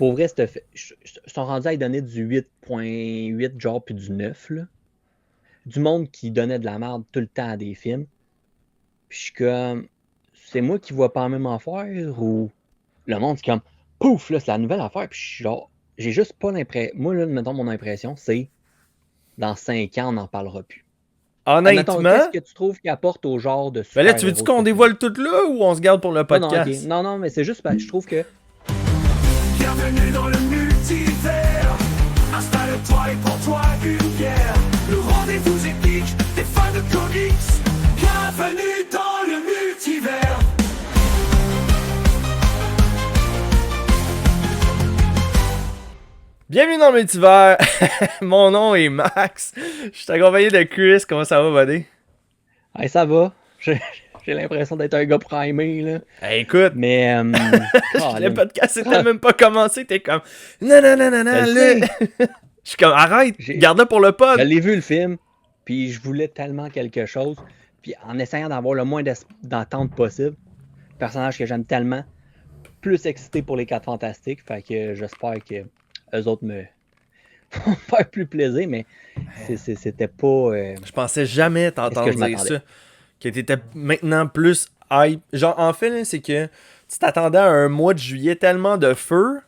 pour vrai, ils sont rendus à y donner du 8.8, genre, puis du 9, là. Du monde qui donnait de la merde tout le temps à des films. Puis je suis comme, c'est moi qui vois pas la même affaire ou le monde, c'est comme, pouf, là, c'est la nouvelle affaire. Puis je suis genre, j'ai juste pas l'impression. Moi, là, mettons, mon impression, c'est dans 5 ans, on n'en parlera plus. Admettons, qu'est-ce Honnêtement, que tu trouves qu'il apporte au genre de ben là, tu veux-tu super-héros de qu'on ce film? dévoile tout là ou on se garde pour le Non, non, ok. podcast? Non, non, mais c'est juste, je trouve que. Bienvenue dans le multivers. Installe-toi et prends-toi une bière. Le rendez-vous épique des fans de comics. Bienvenue dans le multivers. Bienvenue dans le multivers. Mon nom est Max. Je suis accompagné de Chris. Comment ça va, buddy? Hey, ça va. J'ai l'impression d'être un gars primé, là. Hey, écoute, Mais. le podcast c'était même pas commencé. T'es comme, non, non, non, non, non, Je le là. sais. Je suis comme, arrête, garde-le pour le Je pod. l'ai vu le film, puis je voulais tellement quelque chose. Puis en essayant d'avoir le moins d'attente possible, personnage que j'aime tellement, plus excité pour les 4 Fantastiques. Fait que j'espère que eux autres me vont faire plus plaisir, mais c'était pas. Je pensais jamais Est-ce t'entendre que je dire m'attendais? ça. Que t'étais maintenant plus hype. Genre, en fait, là, c'est que tu t'attendais à un mois de juillet tellement de feu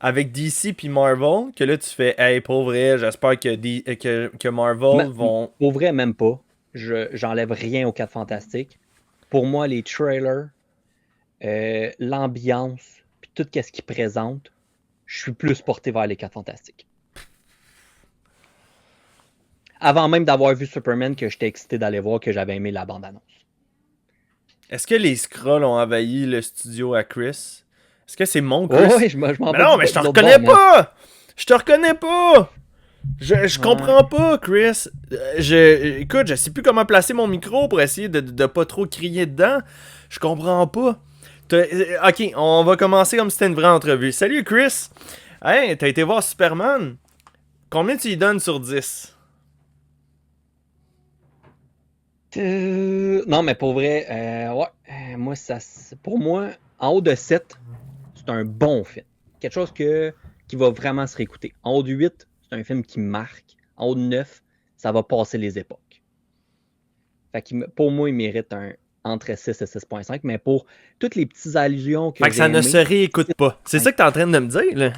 avec DC puis Marvel que là, tu fais, hey, pour vrai, j'espère que Marvel vont. Pour vrai, même pas. J'enlève rien aux 4 Fantastiques. Pour moi, les trailers, l'ambiance, puis tout ce qu'ils présentent, je suis plus porté vers les 4 Fantastiques. Avant même d'avoir vu Superman, que j'étais excité d'aller voir, que j'avais aimé la bande-annonce. Est-ce que les Skrulls ont envahi le studio à Chris? Est-ce que c'est mon Chris? Oh, oui, je m'en Mais vais non, mais je te de l'autre reconnais bord, pas! Je te reconnais pas! Je comprends pas, Chris. Écoute, je sais plus comment placer mon micro pour essayer de pas trop crier dedans. Je comprends pas. Ok, on va commencer comme si c'était une vraie entrevue. Salut, Chris. Hey, t'as été voir Superman. Combien tu y donnes sur 10? Non, mais pour vrai, ouais, moi, pour moi, en haut de 7, c'est un bon film. Quelque chose qui va vraiment se réécouter. En haut de 8, c'est un film qui marque. En haut de 9, ça va passer les époques. Fait que pour moi, il mérite entre 6 et 6.5, mais pour toutes les petites allusions que Fait que j'ai ça ne aimées, se réécoute pas. C'est ça que t'es en train de me dire, là?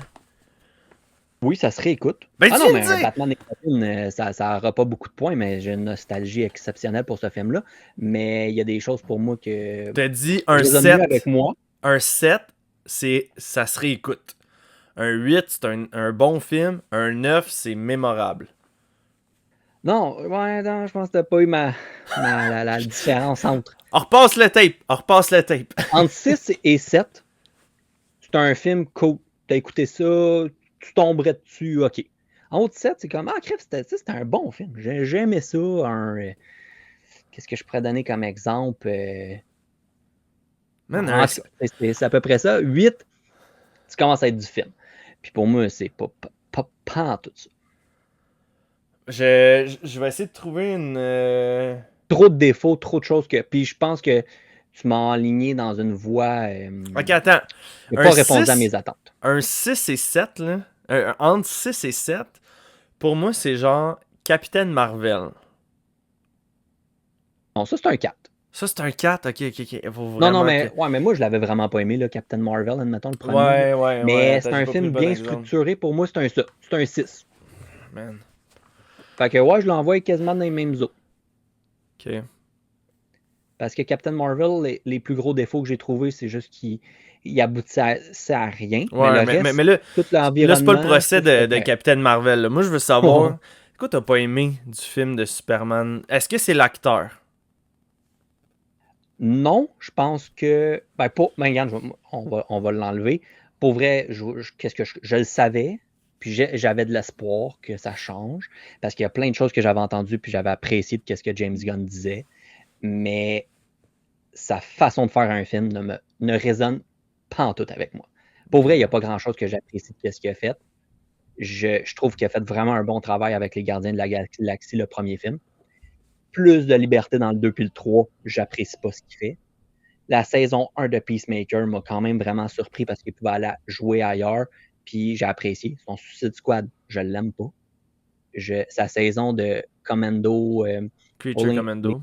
oui, ça se réécoute. Ben, Ah tu non, viens mais de dire! Batman et Robin, ça n'aura pas beaucoup de points, mais j'ai une nostalgie exceptionnelle pour ce film-là. Mais il y a des choses pour moi que T'as dit un résonnent mieux 7. avec moi. Un 7, ça se réécoute. Un 8, c'est un bon film. Un 9, c'est mémorable. Non, ouais, non, je pense que t'as pas eu la différence entre. On repasse le tape. On repasse le tape. Entre 6 et 7, c'est un film cool. T'as écouté ça, tu tomberais dessus, ok. En haut de 7, c'est comme, ah, crève, c'était un bon film. J'ai aimé ça. Qu'est-ce que je pourrais donner comme exemple? Man, C'est à peu près ça. 8, tu commences à être du film. Puis pour moi, c'est pas en tout ça. je vais essayer de trouver une. Trop de défauts, trop de choses que. Puis je pense que tu m'as aligné dans une voie. Ok, attends. qui n'a pas répondu à mes attentes. Un 6 et 7, là. Entre 6 et 7, pour moi, c'est genre Capitaine Marvel. Non, ça, c'est un 4. Ça, c'est un 4. Ok. Faut Non, vraiment mais moi, je l'avais vraiment pas aimé, là, Captain Marvel, admettons le premier. Ouais. Mais Attends, c'est j'ai un pas pris film le bon bien exemple. structuré. Pour moi, c'est un 6. Man. Fait que, ouais, je l'envoie quasiment dans les mêmes eaux. Ok. Parce que Captain Marvel, les plus gros défauts que j'ai trouvés, c'est juste qu'il aboutissait à rien. Ouais, mais le reste, mais là, tout l'environnement... là, c'est pas le procès de c'était- Captain Marvel. Là. Moi, je veux savoir, quoi t'as pas aimé du film de Superman? Est-ce que c'est l'acteur? Non, je pense que... Ben, regarde, on va l'enlever. Pour vrai, qu'est-ce que je le savais, puis j'avais de l'espoir que ça change, parce qu'il y a plein de choses que j'avais entendues, puis j'avais apprécié de ce que James Gunn disait, mais sa façon de faire un film ne résonne pas en tout avec moi. Pour vrai, il n'y a pas grand-chose que j'apprécie de ce qu'il a fait. Je trouve qu'il a fait vraiment un bon travail avec les Gardiens de la Galaxie, le premier film. Plus de liberté dans le 2 puis le 3, j'apprécie pas ce qu'il fait. La saison 1 de Peacemaker m'a quand même vraiment surpris parce qu'il pouvait aller jouer ailleurs. puis j'ai apprécié. Son Suicide Squad, je l'aime pas. Sa saison de Commando, Creature Commando.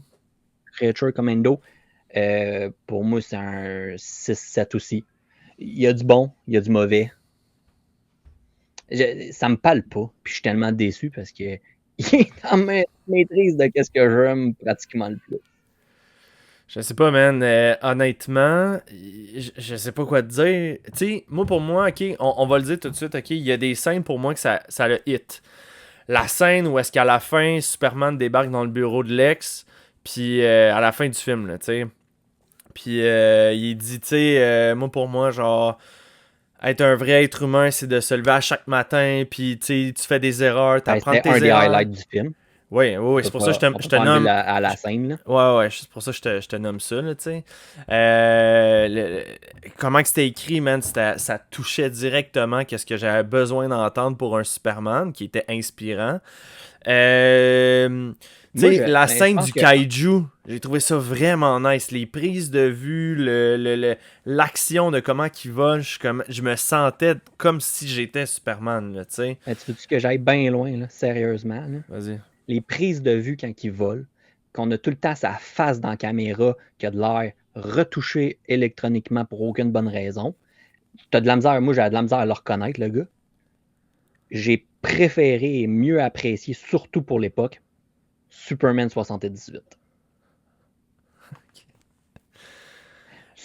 Creature Commando, pour moi, c'est un 6-7 aussi. Il y a du bon, il y a du mauvais. Ça me parle pas, puis je suis tellement déçu parce que il est en maîtrise de qu'est-ce que j'aime pratiquement le plus. Je sais pas, man. Honnêtement, je sais pas quoi te dire. Tu sais, pour moi, ok, on va le dire tout de suite, ok, il y a des scènes pour moi que ça le hit. La scène où est-ce qu'à la fin, Superman débarque dans le bureau de Lex, puis à la fin du film, là, tu sais. Puis il dit, tu sais, pour moi, genre, être un vrai être humain, c'est de se lever à chaque matin, puis tu fais des erreurs, t'apprends tes C'était un des erreurs. highlights du film. Oui, c'est pour ça que je te nomme. À la scène, là. Ouais, c'est pour ça que je te nomme ça, là, tu sais. Comment que c'était écrit, man, ça touchait directement qu'est-ce que j'avais besoin d'entendre pour un Superman, qui était inspirant. Tu sais, la scène du kaiju, j'ai trouvé ça vraiment nice. Les prises de vue, l'action de comment qu'il vole, je me sentais comme si j'étais Superman, là, tu sais. Tu veux-tu que j'aille bien loin, là, sérieusement? Là? Vas-y. Les prises de vue quand il vole, qu'on a tout le temps sa face dans la caméra, qui a de l'air retouché électroniquement pour aucune bonne raison. T'as de la misère, moi j'ai de la misère à le reconnaître, le gars. J'ai préféré et mieux apprécié, surtout pour l'époque, Superman 78.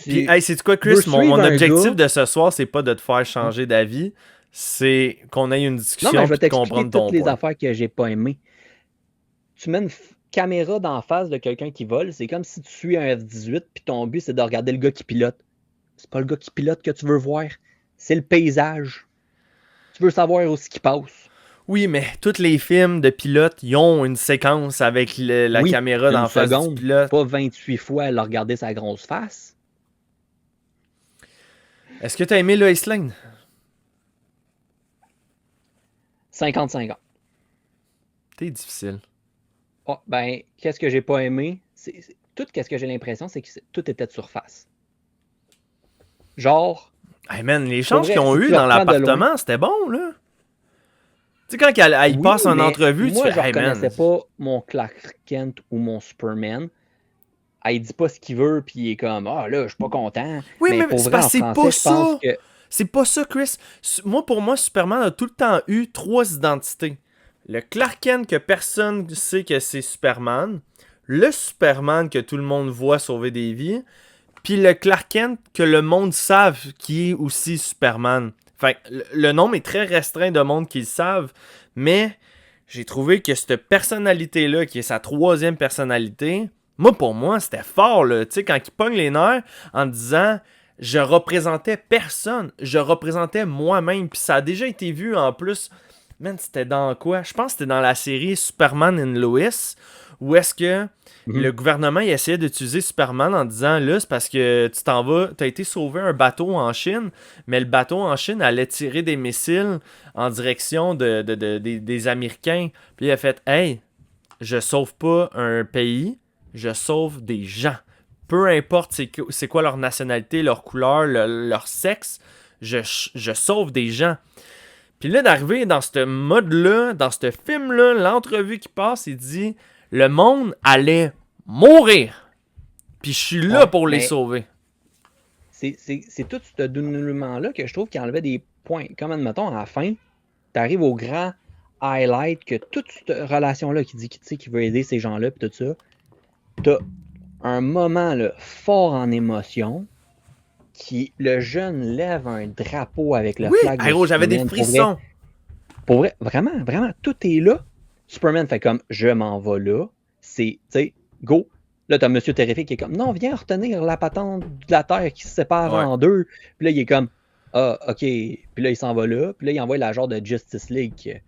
Puis, hey, c'est quoi, Chris? Mon objectif de ce soir, c'est pas de te faire changer d'avis, c'est qu'on ait une discussion pour comprendre ton toutes les affaires que j'ai pas aimées. Tu mets une caméra d'en face de quelqu'un qui vole, c'est comme si tu suis un F-18 puis ton but c'est de regarder le gars qui pilote. C'est pas le gars qui pilote que tu veux voir, c'est le paysage. Tu veux savoir où ce qui passe. Oui, mais tous les films de pilotes, ils ont une séquence avec la caméra d'en face du pilote. Pas 28 fois à le regarder sa grosse face. Est-ce que t'as aimé Lois Lane? 50-50. T'es difficile. Oh, ben, qu'est-ce que j'ai pas aimé? Tout qu'est-ce que j'ai l'impression, c'est que tout était de surface. Genre... Hey man, les chances qu'ils ont eu dans l'appartement, c'était bon, là. Tu sais, quand il passe en entrevue, moi, tu fais, je reconnaissais pas mon Clark Kent ou mon Superman. Il dit pas ce qu'il veut, puis il est comme, là, je suis pas content. Oui, mais c'est pas ça. Que... C'est pas ça, Chris. Pour moi, Superman a tout le temps eu 3 identités. Le Clark Kent que personne ne sait que c'est Superman. Le Superman que tout le monde voit sauver des vies. Puis le Clark Kent que le monde savent qui est aussi Superman. Fait le nombre est très restreint de monde qui le savent. Mais j'ai trouvé que cette personnalité-là, qui est sa 3e personnalité, pour moi, c'était fort, là. Tu sais, quand il pogne les nerfs en disant... Je représentais personne. Je représentais moi-même. Puis ça a déjà été vu en plus. Man, c'était dans quoi? Je pense que c'était dans la série Superman and Lois. Où est-ce que le gouvernement il essayait d'utiliser Superman en disant là, c'est parce que tu t'en vas, tu as été sauver un bateau en Chine, mais le bateau en Chine allait tirer des missiles en direction des Américains. Puis il a fait hey, je sauve pas un pays, je sauve des gens. Peu importe c'est quoi leur nationalité, leur couleur, leur sexe, je sauve des gens. Puis là, d'arriver dans ce mode-là, dans ce film-là, l'entrevue qui passe, il dit « Le monde allait mourir. Puis je suis là pour les sauver. » C'est tout ce dénouement-là que je trouve qui enlevait des points. Comme, admettons, à la fin, tu arrives au grand highlight que toute cette relation-là qui dit qu'il veut aider ces gens-là, puis tout ça, t'as un moment là, fort en émotion, qui le jeune lève un drapeau avec le flag. Oui, j'avais des frissons. Pour vrai, vraiment, tout est là. Superman fait comme, je m'en vais là. C'est, tu sais, go. Là, t'as Monsieur Terrifique qui est comme, non, viens retenir la patente de la Terre qui se sépare en deux. Puis là, il est comme, ok. Puis là, il s'en va là. Puis là, il envoie la genre de Justice League.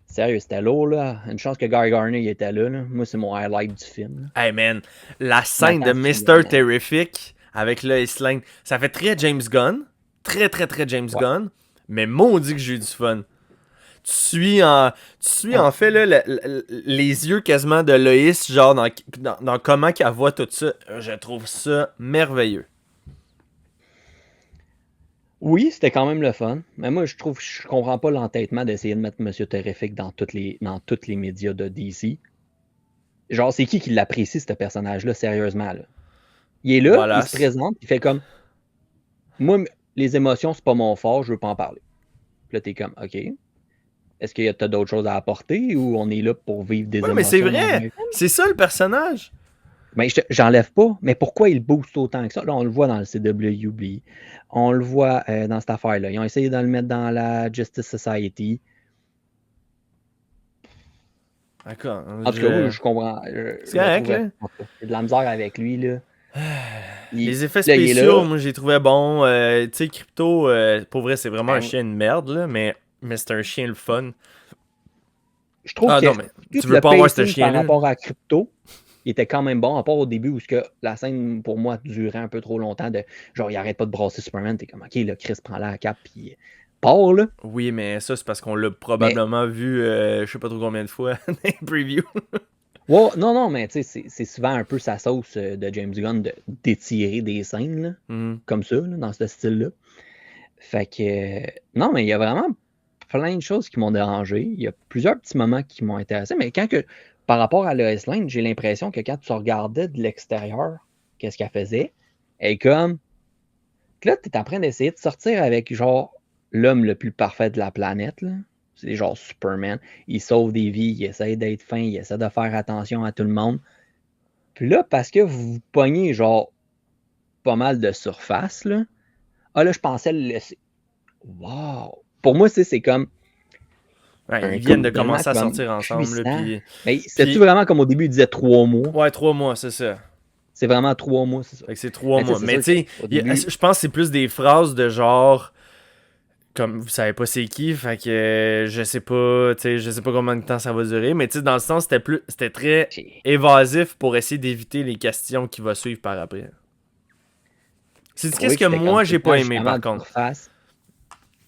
Sérieux, c'était lourd, là. Une chance que Guy Garner il était là. Moi, c'est mon highlight du film. Là. Hey, man. La scène de Mr. Terrific avec Lois Lane, ça fait très James Gunn. Très, très, très James Gunn. Mais maudit que j'ai eu du fun. Tu suis en fait là, les yeux quasiment de Lois, genre dans comment qu'elle voit tout ça. Je trouve ça merveilleux. Oui, c'était quand même le fun. Mais moi, je comprends pas l'entêtement d'essayer de mettre Monsieur Terrific dans dans tous les médias de DC. Genre, c'est qui l'apprécie, ce personnage-là, sérieusement, là? Il est là, il se Wallace. présente, il fait comme, moi, les émotions, c'est pas mon fort, je veux pas en parler. Puis là, t'es comme, OK. Est-ce que t'as d'autres choses à apporter ou on est là pour vivre des Ouais, émotions mais c'est dans un vrai. film? C'est ça le personnage. Mais j'enlève pas. Mais pourquoi il booste autant que ça? Là, on le voit dans le CWB. On le voit dans cette affaire-là. Ils ont essayé de le mettre dans la Justice Society. D'accord. En tout cas, oui, je comprends. C'est correct, là. J'ai de la misère avec lui, là. Les effets là, il est spéciaux, là. moi, j'ai trouvé bon. Tu sais, Crypto, pour vrai, c'est vraiment un Ben, chien de merde, là, mais c'est un chien le fun. Je trouve Ah que non, mais tout tu veux le pas avoir ce pacing chien-là. par rapport à Crypto, il était quand même bon, à part au début où la scène, pour moi, durait un peu trop longtemps. Genre, il arrête pas de brasser Superman. T'es comme, OK, là, Chris prend la cape, puis part, là. Oui, mais ça, c'est parce qu'on l'a probablement vu, je sais pas trop combien de fois, dans les previews. Ouais, non, mais tu sais, c'est souvent un peu sa sauce de James Gunn d'étirer des scènes, là, Mhm. comme ça, là, dans ce style-là. Fait que, non, mais il y a vraiment plein de choses qui m'ont dérangé. Il y a plusieurs petits moments qui m'ont intéressé, mais par rapport à Lois Lane, j'ai l'impression que quand tu regardais de l'extérieur, qu'est-ce qu'elle faisait, elle est comme, que là, tu es en train d'essayer de sortir avec, genre, l'homme le plus parfait de la planète, là. C'est genre Superman. Il sauve des vies, il essaie d'être fin, il essaie de faire attention à tout le monde. Puis là, parce que vous pognez, genre, pas mal de surface, là. Ah, là, je pensais le laisser. Wow! Pour moi, c'est comme. Ouais, Un ils viennent de couple tellement commencer à comme sortir ensemble, là, puissant. puis... Mais c'était-tu vraiment comme au début, il disait 3 mois? Ouais, 3 mois, c'est ça. C'est vraiment 3 mois, c'est ça. Fait que c'est 3 Mais tu sais, mois. c'est Mais sûr tu sais, qu'au début, je pense que c'est plus des phrases de genre... Comme vous savez pas c'est qui, fait que je sais pas, tu sais, je sais pas combien de temps ça va durer, mais tu sais, dans le sens, c'était très évasif pour essayer d'éviter les questions qui vont suivre par après. C'est je qu'est-ce trouvais que c'était moi comme j'ai tout le pas temps aimé justement par de contre. surface.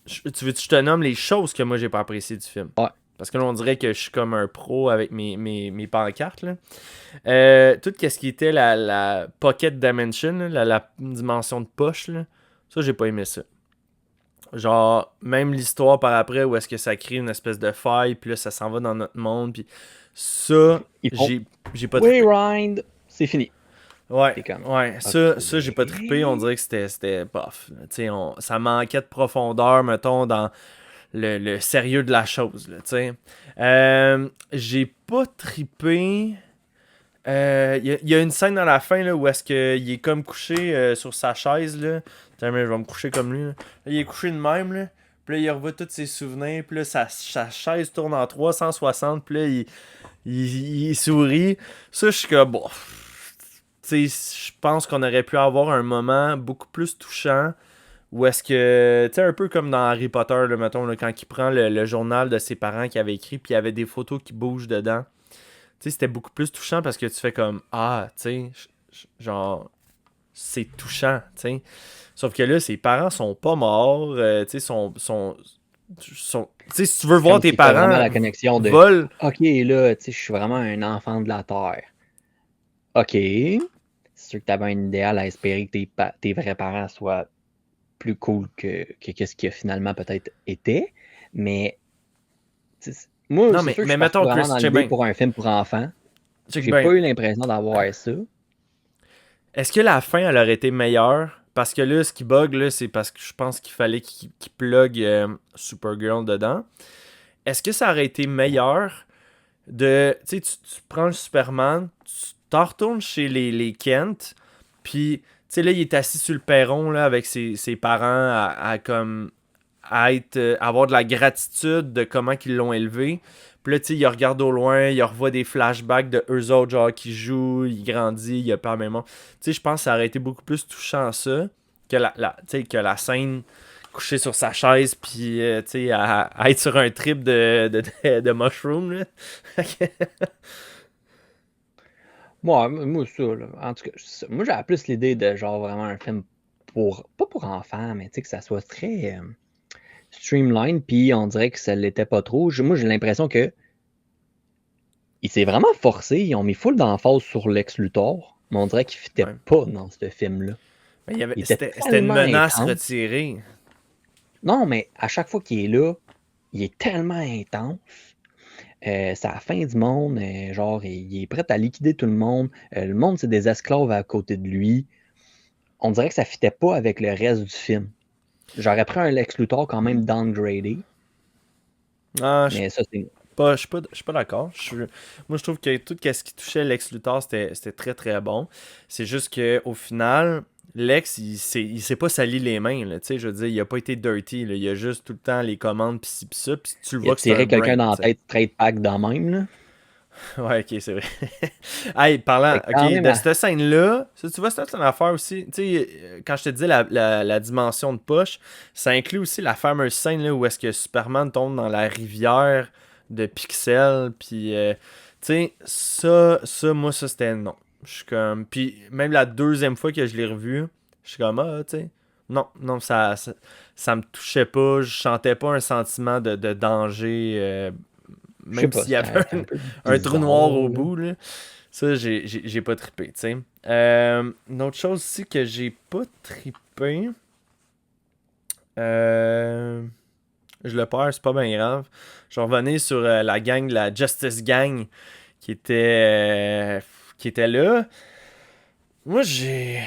Tu veux que je te nomme les choses que moi j'ai pas appréciées du film? Ouais. Parce que là, on dirait que je suis comme un pro avec mes pancartes, là. Tout ce qui était la Pocket Dimension, là, la dimension de poche, là, ça, j'ai pas aimé ça. Genre, même l'histoire par après, où est-ce que ça crée une espèce de faille, puis là, ça s'en va dans notre monde, puis ça, Ils font j'ai pas trippé. Rewind, c'est fini. Ouais, T'es comme, ouais, ok. ça j'ai pas trippé, on dirait que c'était bof. Tu sais, ça manquait de profondeur, mettons, dans le sérieux de la chose, là, tu sais. J'ai pas trippé... Il y a une scène dans la fin là, où est-ce qu'il est comme couché sur sa chaise là. Attends, mais je vais me coucher comme lui. Là. Là, il est couché de même là. Puis là, il revoit tous ses souvenirs. Puis là, sa chaise tourne en 360. Puis là, il sourit. Ça, je suis comme bon. Tu sais, je pense qu'on aurait pu avoir un moment beaucoup plus touchant. Où est-ce que, tu sais, un peu comme dans Harry Potter, là, mettons, là, quand il prend le journal de ses parents qu'il avait écrit. Puis il y avait des photos qui bougent dedans. Tu sais, c'était beaucoup plus touchant parce que tu fais comme ah, tu sais, genre, c'est touchant, tu sais. Sauf que là, ses parents sont pas morts, tu sais, tu sais, si tu veux voir Comme tes s'il fait vraiment parents la connexion de volent, OK, là, tu sais, je suis vraiment un enfant de la Terre. OK. C'est sûr que tu avais un idéal à espérer que tes vrais parents soient plus cool que ce qu'il a finalement peut-être été. Mais moi, non, c'est sûr que je mais suis mettons, vraiment Chris, dans check l'idée bien. pour un film pour enfants. Check J'ai bien. pas eu l'impression d'avoir ça. Est-ce que la fin, elle aurait été meilleure? Parce que là, ce qui bug, là, c'est parce que je pense qu'il fallait qu'il plug Supergirl dedans. Est-ce que ça aurait été meilleur de... Tu sais, tu prends le Superman, tu t'en retournes chez les Kent, puis, tu sais, là, il est assis sur le perron, là, avec ses parents, avoir de la gratitude de comment ils l'ont élevé. Puis là, tu sais, il regarde au loin, il revoit des flashbacks de eux autres, genre, qui jouent, il grandit, il a pas la mémoire. Tu sais, je pense que ça aurait été beaucoup plus touchant, ça, que que la scène couché sur sa chaise, puis, tu sais, à être sur un trip de mushroom, là. Moi, ça, là, en tout cas, moi, j'avais plus l'idée de genre vraiment un film pas pour enfants, mais tu sais, que ça soit très streamline, puis on dirait que ça l'était pas trop. Moi, j'ai l'impression que il s'est vraiment forcé, ils ont mis full d'emphase sur Lex Luthor, mais on dirait qu'il fitait Ouais. pas dans ce film-là. Mais Il était c'était une tellement menace intense. retirée. Non, mais à chaque fois qu'il est là, il est tellement intense. C'est la fin du monde. Genre, il est prêt à liquider tout le monde. Le monde, c'est des esclaves à côté de lui. On dirait que ça fitait pas avec le reste du film. J'aurais pris un Lex Luthor quand même downgradé. Ah, Mais ça, c'est. je suis pas d'accord. Moi, je trouve que tout ce qui touchait Lex Luthor, c'était très très bon. C'est juste que au final, Lex, il s'est pas sali les mains. Là, tu sais, je veux dire, il a pas été dirty. Là. Il a juste tout le temps les commandes, pis ci, pis ça. Pis tu le Il a vois que c'est un tiré quelqu'un brain. dans la Tu sais. tête straight pack dans même, là. Ouais, ok, c'est vrai. Hey, parlant, Fait que quand ok, même, de cette scène-là, tu vois, c'est une affaire aussi. Tu sais, quand je te disais la dimension de poche, ça inclut aussi la fameuse scène là, où est-ce que Superman tombe dans la rivière de pixels, puis tu sais, moi, ça c'était non. Je suis comme. Puis même la deuxième fois que je l'ai revu, je suis comme, ah, tu sais. Non, ça me touchait pas, je sentais pas un sentiment de danger, je sais même pas, s'il y avait c'était un peu un trou noir bizarre, au là. bout, là. Ça, j'ai pas trippé, tu sais. Une autre chose aussi que j'ai pas trippé. Je le perds, c'est pas bien grave. Je vais revenir sur la gang, la Justice Gang, qui était là. Moi, j'ai.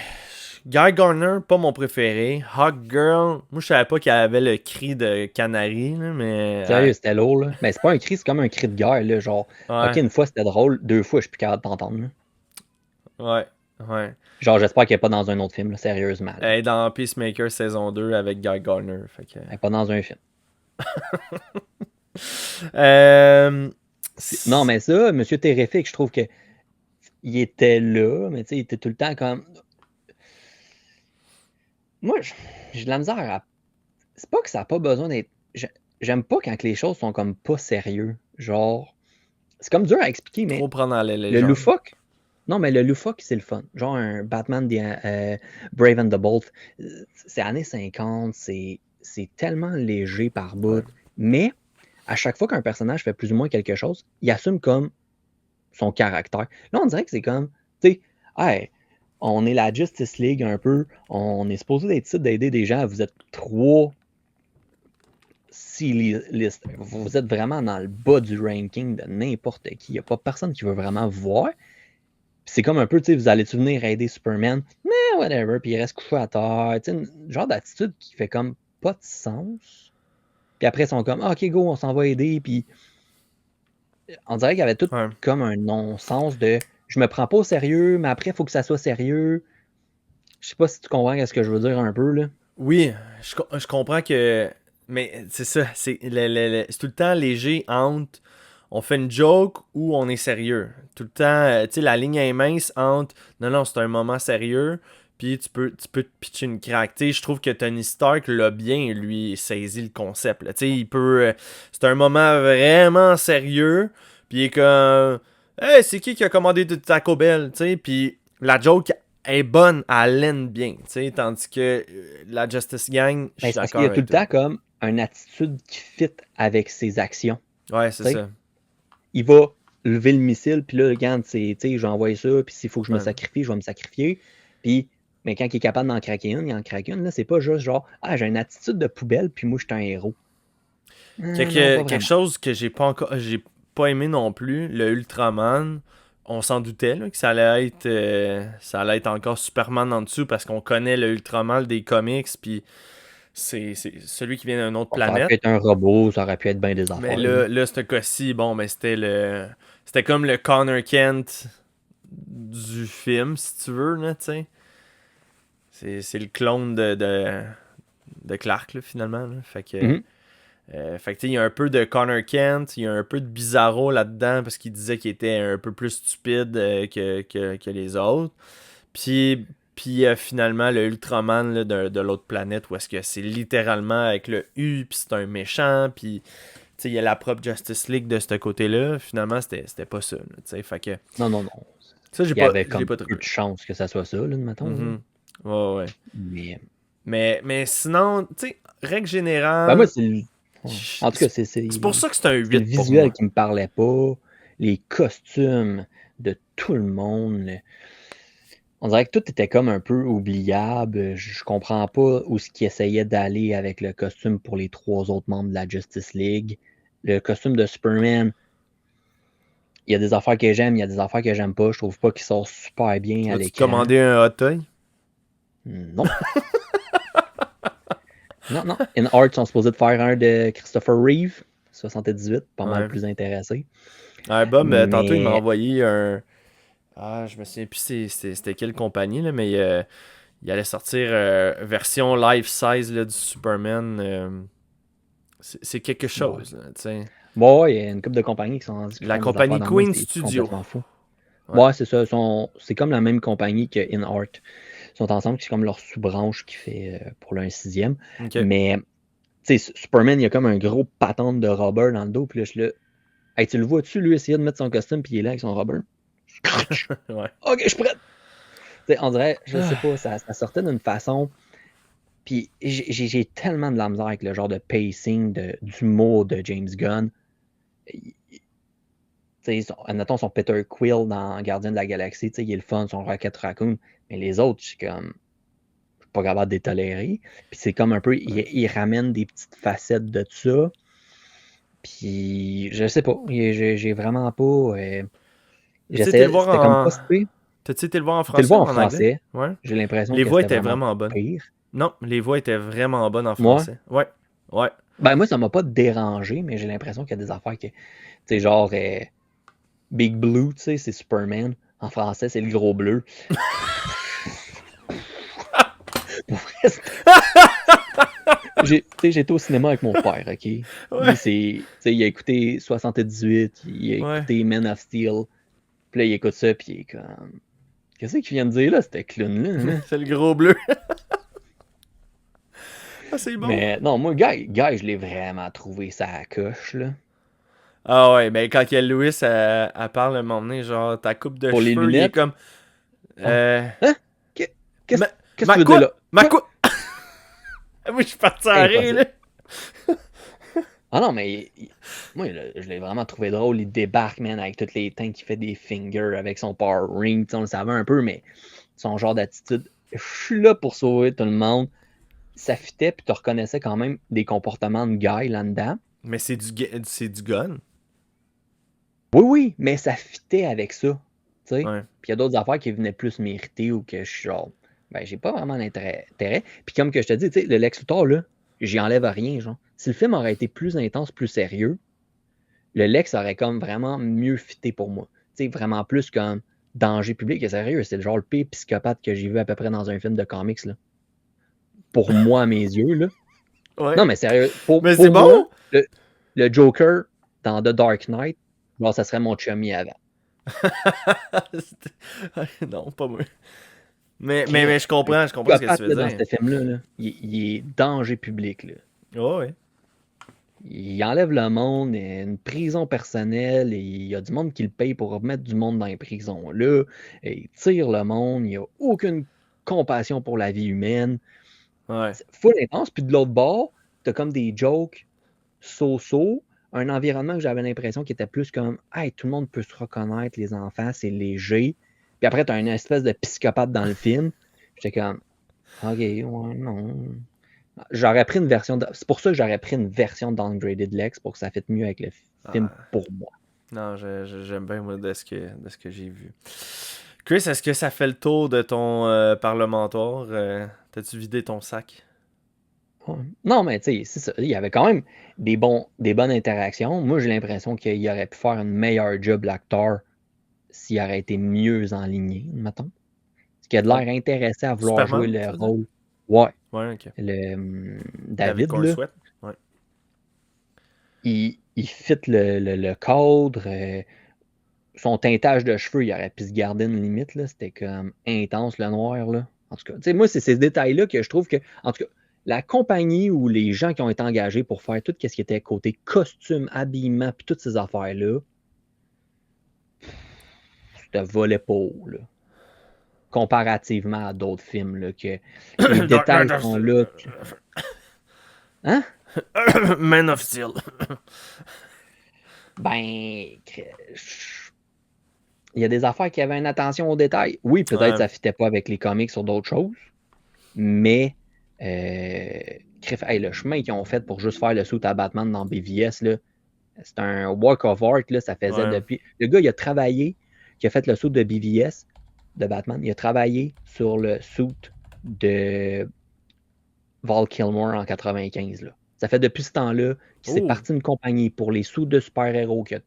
Guy Garner, pas mon préféré. Hawk Girl, moi, je savais pas qu'elle avait le cri de canari, là, mais. Sérieux, c'était lourd, là. Mais c'est pas un cri, c'est comme un cri de guerre, là. Genre, ok, Ouais, une fois c'était drôle, deux fois, je suis plus capable d'entendre, là. ouais. Genre, j'espère qu'elle est pas dans un autre film, là, sérieusement, là. Elle est dans Peacemaker saison 2 avec Guy Garner. Fait que... Elle est pas dans un film. Euh, Non, mais ça, Monsieur Terrifique, je trouve que il était là, mais tu sais, il était tout le temps comme. Moi, j'ai de la misère à. C'est pas que ça a pas besoin d'être. J'aime pas quand les choses sont comme pas sérieux. Genre. C'est comme dur à expliquer, mais Trop prendre dans les le légendes. loufoque. Non, mais le loufoque, c'est le fun. Genre un Batman Brave and the Bold. C'est années 50, c'est tellement léger par bout. Ouais. Mais à chaque fois qu'un personnage fait plus ou moins quelque chose, il assume comme son caractère. Là, on dirait que c'est comme, tu sais, hey, on est la Justice League un peu, on est supposé d'être ici d'aider des gens, vous êtes trois C-list, vous êtes vraiment dans le bas du ranking de n'importe qui, il n'y a pas personne qui veut vraiment vous voir. Puis c'est comme un peu, tu sais, vous allez-tu venir aider Superman? Mais whatever, puis il reste couché à terre, tu sais, une genre d'attitude qui fait comme pas de sens. Puis après, ils sont comme, ah, ok, go, on s'en va aider, puis on dirait qu'il y avait tout Ouais. comme un non-sens de je me prends pas au sérieux, mais après, il faut que ça soit sérieux. Je sais pas si tu comprends ce que je veux dire un peu, là. Oui, je comprends que. Mais c'est ça, c'est c'est tout le temps léger entre on fait une joke ou on est sérieux. Tout le temps, tu sais, la ligne est mince entre non, c'est un moment sérieux, puis tu peux te pitcher une craque. Tu sais, je trouve que Tony Stark l'a bien, lui, saisi le concept. Tu sais, il peut. C'est un moment vraiment sérieux, puis il est comme. Hey, c'est qui a commandé du Taco Bell? Tu sais, puis la joke est bonne, elle l'aime bien. Tu sais, tandis que la Justice Gang, je Ben, suis c'est parce qu'il d'accord y a tout avec le toi. temps comme une attitude qui fit avec ses actions. Ouais, c'est Tu sais, ça. il va lever le missile, puis là, regarde, c'est, tu sais, j'ai envoyé ça, puis s'il faut que je me Ouais. sacrifie, je vais me sacrifier. Puis, mais quand il est capable d'en craquer une, il en craque une. Là, c'est pas juste genre, ah, j'ai une attitude de poubelle, puis moi, je suis un héros. Non, pas Quelque vraiment. chose que j'ai pas aimé non plus, le Ultraman, on s'en doutait là, que ça allait être encore Superman en dessous parce qu'on connaît le Ultraman des comics, puis c'est celui qui vient d'une autre Bon, ça aurait pu planète. être un robot, ça aurait pu être bien des Mais affaires, là. là ce cas-ci, bon, mais c'était comme le Connor Kent du film, si tu veux, là, tu sais. C'est le clone de Clark, là, finalement. Là. Fait que. Mhm. Fait que tu sais, il y a un peu de Connor Kent, il y a un peu de Bizarro là-dedans parce qu'il disait qu'il était un peu plus stupide que les autres. Puis finalement, le Ultraman là, de l'autre planète, où est-ce que c'est littéralement avec le U, puis c'est un méchant, puis tu sais, il y a la propre Justice League de ce côté-là. Finalement, c'était pas ça. Là, tu sais, fait que Non. ça, Il y avait j'ai comme pas peu trouvé. de chance que ça soit ça, là, mettons. Là. Mhm. Ouais. Mais, Mais sinon, tu sais, règle ben, générale, moi, c'est le. Ouais. En tout cas, c'est c'est pour ça que c'est un le 8 pour visuel moi. qui me parlait pas, les costumes de tout le monde. On dirait que tout était comme un peu oubliable. Je comprends pas où ce qu'ils essayaient d'aller avec le costume pour les 3 autres membres de la Justice League. Le costume de Superman, il y a des affaires que j'aime, il y a des affaires que j'aime pas. Je trouve pas qu'il sort super bien à As-tu l'écran. commandé un hot toy? Non. Non. In Art, ils sont supposés de faire un de Christopher Reeve, 78, pas mal Ouais. plus intéressé. Bob, tantôt, il m'a Mais, envoyé un. Ah, je me souviens plus c'était quelle compagnie, là, mais il allait sortir version life-size là, du Superman. C'est quelque chose, là, tu sais. bon, il y a une couple de compagnies qui sont qui La font des compagnie affaires dans moi, Queen c'est Studio. complètement fou. Ouais. Ouais, c'est ça. C'est comme la même compagnie que In Art. Ils sont ensemble, c'est comme leur sous-branche qui fait pour l'un 6e. Ok. Mais, tu sais, Superman, il y a comme un gros patente de rubber dans le dos. Puis là, je suis là. Hey, tu le vois-tu, lui, essayer de mettre son costume, puis il est là avec son rubber? Ouais. Ok, je suis prêt. Tu sais, on dirait, je sais pas, ça sortait d'une façon. Puis j'ai tellement de la misère avec le genre de pacing, d'humour de James Gunn. Admettons son Peter Quill dans Gardien de la Galaxie, il est le fun, son Rocket Raccoon, mais les autres, je suis comme, je suis pas capable de les tolérer. Puis c'est comme un peu, il ramène des petites facettes de ça. Puis je sais pas, j'ai vraiment pas. T'as-tu été le voir C'était comme en. pas super. T'as-tu été le voir en C'était le français voir ou en en anglais? français. Ouais. J'ai l'impression Les que voix c'était étaient vraiment vraiment bonnes. pire. Non, les voix étaient vraiment bonnes en Moi, français. Ouais. Ouais. ben moi, ça m'a pas dérangé, mais j'ai l'impression qu'il y a des affaires que, tu sais, genre Big Blue, tu sais, c'est Superman. En français, c'est le gros bleu. Pour vrai, j'ai été au cinéma avec mon père, ok? Ouais. Lui, il a écouté 78, il a Ouais. écouté Man of Steel. Puis là, il écoute ça, puis il est comme... Qu'est-ce qu'il vient de dire, là, c'était clown-là? Hein? C'est le gros bleu. Ah, c'est bon. Mais non, moi, Guy, je l'ai vraiment trouvé ça coche, là. Ah ouais, ben quand il y a Louis, elle parle à un moment donné, genre, ta coupe de Pour les cheveux, il est lunettes. comme... Hein? Qu'est-ce Ma- que ma tu veux quoi? dire là? Ma coupe! Oui, je suis parti à rire, là. Ah non, mais moi, je l'ai vraiment trouvé drôle. Il débarque, man, avec toutes les teintes, il fait des fingers avec son power ring. On le savait un peu, mais son genre d'attitude. Je suis là pour sauver tout le monde. Ça fitait, puis tu reconnaissais quand même des comportements de Guy là-dedans. Mais c'est du gun. Oui, mais ça fitait avec ça. Tu sais? Ouais. Puis il y a d'autres affaires qui venaient plus mériter ou que je suis genre, ben, j'ai pas vraiment d'intérêt. Puis comme que je te dis, tu sais, le Lex Luthor, là, j'y enlève rien, genre. Si le film aurait été plus intense, plus sérieux, le Lex aurait comme vraiment mieux fité pour moi. Tu sais, vraiment plus comme danger public. Et sérieux, c'est le genre le pire psychopathe que j'ai vu à peu près dans un film de comics, là. Pour moi, à mes yeux, là. Ouais. Non, mais sérieux, Mais pour c'est moi, bon! le Joker dans The Dark Knight, bon, ça serait mon chummy avant. Non, pas moi. Mais je comprends ce que tu veux Psychopathe, là, dans dire. ce film-là, là, il est danger public, là. Oh, ouais. Il enlève le monde, il y a une prison personnelle, et il y a du monde qui le paye pour remettre du monde dans les prisons là. Et il tire le monde, il n'y a aucune compassion pour la vie humaine. Ouais. C'est full intense. Puis de l'autre bord, t'as comme des jokes so-so, un environnement que j'avais l'impression qui était plus comme hey, tout le monde peut se reconnaître, les enfants, c'est léger. Puis après, t'as une espèce de psychopathe dans le film. J'étais comme OK, ouais, non. J'aurais pris une version c'est pour ça que j'aurais pris une version downgraded Lex pour que ça fitte mieux avec le film pour moi. Non, j'aime bien moi de ce que j'ai vu. Chris, est-ce que ça fait le tour de ton parlementoire? T'as-tu vidé ton sac? Ouais. Non, mais tu sais, c'est ça. Il y avait quand même des bonnes interactions. Moi, j'ai l'impression qu'il aurait pu faire un meilleur job, l'acteur, s'il aurait été mieux enligné, mettons. Parce qu'il a de l'air intéressé à vouloir Superman, jouer tu le veux dire? rôle. Ouais. Ouais, ok. David, qu'on là, le souhaite. Ouais. il fit le cadre. Son teintage de cheveux, il aurait pu se garder une limite, là. C'était comme intense, le noir, là. En tout cas, tu sais, moi, c'est ces détails-là que je trouve que, en tout cas, la compagnie ou les gens qui ont été engagés pour faire tout ce qui était côté costume, habillement, puis toutes ces affaires-là, ça te volait pas haut, là. Comparativement à d'autres films, là, que les détails sont là. Hein? Man of Steel. Ben, il y a des affaires qui avaient une attention aux détails. Oui, peut-être Ouais. ça fitait pas avec les comics sur d'autres choses, mais le chemin qu'ils ont fait pour juste faire le suit à Batman dans BVS, là, c'est un work of art, là, ça faisait Ouais. depuis... Le gars, il a travaillé, qui a fait le suit de BVS, de Batman, il a travaillé sur le suit de Val Kilmer en 95. Là. Ça fait depuis ce temps-là qu'il s'est Oh. parti d'une compagnie pour les suits de super-héros, qui a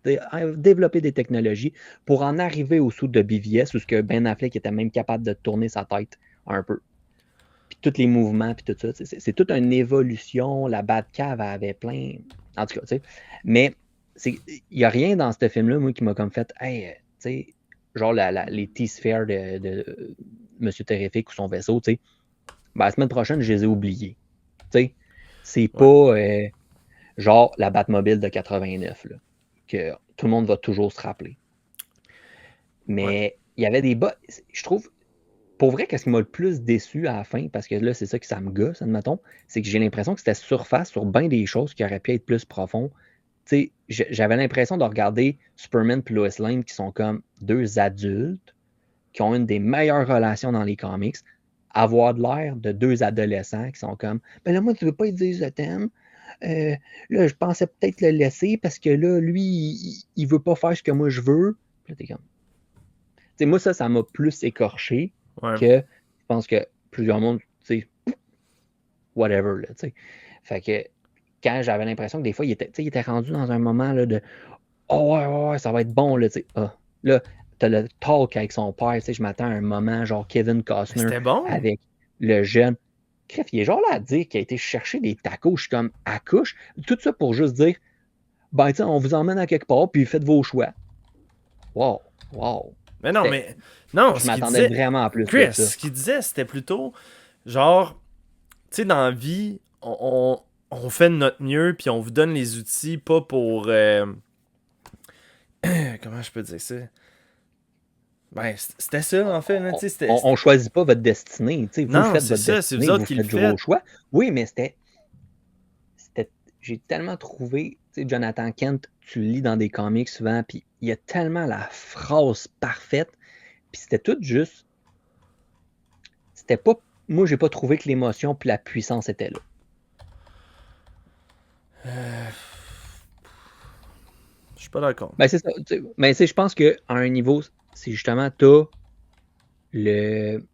développé des technologies pour en arriver au suit de BVS, où ce que Ben Affleck était même capable de tourner sa tête un peu. Puis tous les mouvements, puis tout ça. C'est toute une évolution. La Batcave avait plein... En tout cas, tu sais. Mais il n'y a rien dans ce film-là, moi, qui m'a comme fait, hey, tu sais, genre les T-spheres de Monsieur Terrifique ou son vaisseau, tu sais. Ben, la semaine prochaine, je les ai oubliés. Tu sais, c'est pas genre la Batmobile de 89, là, que tout le monde va toujours se rappeler. Mais il y avait des bas. Je trouve, pour vrai, qu'est-ce qui m'a le plus déçu à la fin, parce que là, c'est ça que ça me gosse, admettons, c'est que j'ai l'impression que c'était surface sur bien des choses qui auraient pu être plus profond. Tu sais, j'avais l'impression de regarder Superman et Lois Lane, qui sont comme deux adultes, qui ont une des meilleures relations dans les comics, avoir de l'air de deux adolescents qui sont comme ben là, moi, tu veux pas lui dire je t'aime. Là, je pensais peut-être le laisser parce que là, lui, il veut pas faire ce que moi je veux. Puis là, t'es comme. Tu sais, moi, ça m'a plus écorché que je pense que plusieurs mondes, tu sais, whatever, là, tu sais. Fait que quand j'avais l'impression que des fois, il était rendu dans un moment là, de oh ouais, ça va être bon, là, tu sais. Ah, là, t'as le talk avec son père, tu sais, je m'attends à un moment, genre Kevin Costner C'était bon. avec le jeune. Cref, il est genre là à dire qu'il a été chercher des tacos, je suis comme à couche. Tout ça pour juste dire, ben, tu on vous emmène à quelque part, puis faites vos choix. Wow. Mais non, non, je m'attendais vraiment à plus Chris, que ça. ce qu'il disait, c'était plutôt genre, tu sais, dans la vie, on fait de notre mieux, puis on vous donne les outils, pas pour... comment je peux dire ça? Ben, c'était ça, en fait. Là, on choisit pas votre destinée. Vous non, faites c'est votre ça, destinée, c'est vous autres vous qui le faites faites. vos choix. Oui, mais c'était j'ai tellement trouvé, tu sais, Jonathan Kent, tu le lis dans des comics souvent, puis il y a tellement la phrase parfaite, puis c'était tout juste, c'était pas, moi j'ai pas trouvé que l'émotion puis la puissance étaient là. Je suis pas d'accord. Ben c'est ça, mais je pense qu'à un niveau, c'est justement, t'as le,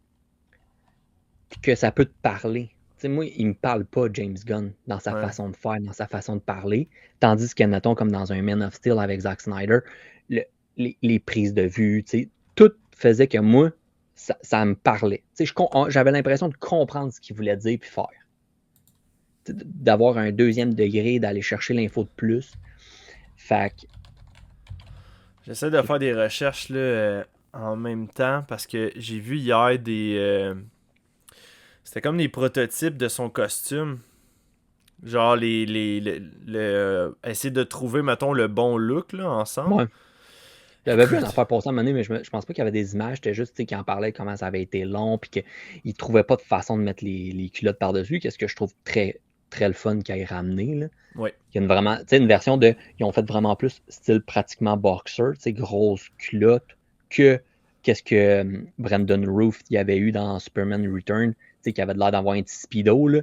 que ça peut te parler. T'sais, moi, il me parle pas, James Gunn, dans sa façon de faire, dans sa façon de parler. Tandis que, mettons, comme dans un Man of Steel avec Zack Snyder, les prises de vue, tout faisait que moi, ça me parlait. J'avais l'impression de comprendre ce qu'il voulait dire puis faire. D'avoir un deuxième degré, d'aller chercher l'info de plus. Fait que... J'essaie de faire des recherches là, en même temps parce que j'ai vu hier des... C'était comme des prototypes de son costume. Genre, essayer de trouver, mettons, le bon look, là, ensemble. Ouais. J'avais vu une affaire passer à un moment donné, mais je pense pas qu'il y avait des images. C'était juste qu'il en parlait comment ça avait été long, puis qu'il trouvait pas de façon de mettre les culottes par-dessus, qu'est-ce que je trouve très, très le fun qu'il ait ramené, là. Oui. Il y a une version de... Ils ont fait vraiment plus style pratiquement boxer, grosse culotte, que qu'est-ce que Brandon Routh y avait eu dans Superman Return, qui avait l'air d'avoir un petit speedo, là.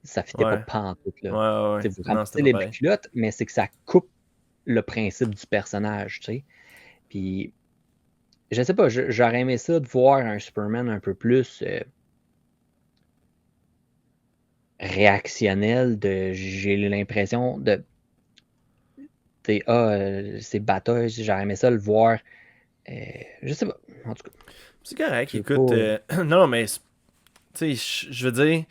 Ça fitait pas pantoute, là. Ouais. Vous ramassez les culottes, mais c'est que ça coupe le principe du personnage, tu sais. Puis, je sais pas, j'aurais aimé ça de voir un Superman un peu plus réactionnel. J'ai l'impression de... c'est bataille, j'aurais aimé ça le voir. Je sais pas, en tout cas. C'est correct, écoute. Non, mais, tu sais, je veux dire,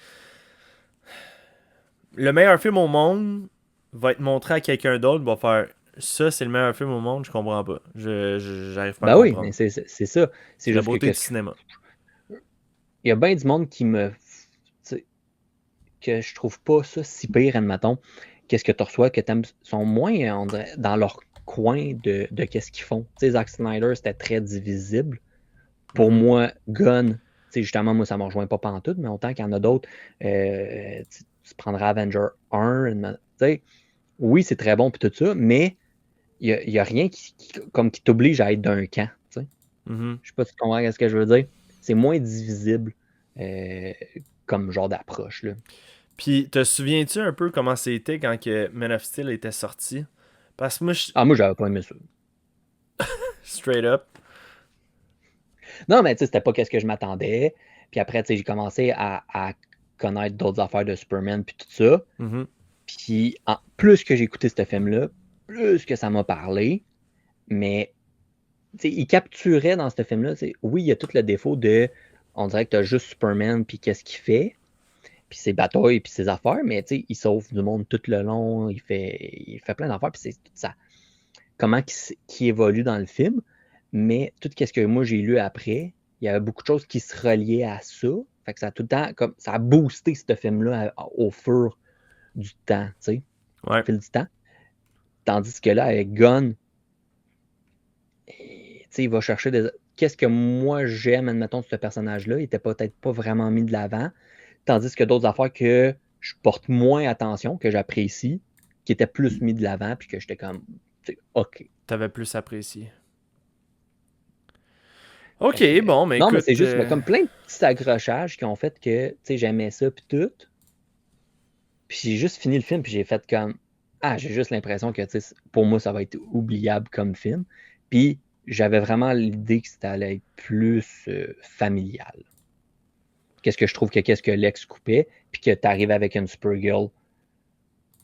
le meilleur film au monde va être montré à quelqu'un d'autre, va faire... Ça, c'est le meilleur film au monde, je comprends pas. J'arrive pas à comprendre. Ben oui, mais c'est ça. C'est la juste beauté du cinéma. Il y a bien du monde qui que je trouve pas ça si pire, admettons. Qu'est-ce que tu reçois, que t'aimes, sont moins, on dirait, dans leur coin de qu'est-ce qu'ils font. Tu sais, Zack Snyder, c'était très divisible. Pour moi, Gunn, justement, moi, ça me rejoint pas pantoute, mais autant qu'il y en a d'autres, tu prendras Avenger 1, oui, c'est très bon, puis tout ça, mais il y a rien qui t'oblige à être d'un camp, Mhm. Je sais pas si tu comprends ce que je veux dire. C'est moins divisible comme genre d'approche, là. Puis, te souviens-tu un peu comment c'était quand que Man of Steel était sorti? Parce que moi, Ah, moi, j'avais pas aimé ça. straight up. Non, mais tu sais, c'était pas qu'est-ce que je m'attendais. Puis après, tu sais, j'ai commencé à connaître d'autres affaires de Superman puis tout ça. Mhm. Puis plus que j'ai écouté ce film-là, plus que ça m'a parlé. Mais tu sais, il capturait dans ce film-là, tu sais, oui, il y a tout le défaut de, on dirait que tu as juste Superman puis qu'est-ce qu'il fait, puis ses batailles puis ses affaires, mais tu sais, il sauve du monde tout le long, il fait plein d'affaires, puis c'est tout ça. Comment qui évolue dans le film. Mais tout ce que moi j'ai lu après, il y avait beaucoup de choses qui se reliaient à ça. Fait que ça a tout le temps, comme ça a boosté ce film-là au fur du temps, tu sais, Ouais. au fil du temps. Tandis que là, avec Gunn, tu sais, il va chercher des. Qu'est-ce que moi j'aime, admettons, de ce personnage-là, il était peut-être pas vraiment mis de l'avant. Tandis que d'autres affaires que je porte moins attention, que j'apprécie, qui étaient plus mis de l'avant, puis que j'étais comme, tu sais, OK. T'avais plus apprécié. Ok, Fait que, bon, mais non, écoute. mais c'est juste mais comme plein de petits accrochages qui ont fait que, tu sais, j'aimais ça, puis tout. Puis j'ai juste fini le film, puis j'ai fait comme, ah, j'ai juste l'impression que, tu sais, pour moi, ça va être oubliable comme film. Puis j'avais vraiment l'idée que ça allait être plus familial. Qu'est-ce que je trouve que qu'est-ce que Lex coupait, puis que t'arrives avec une Supergirl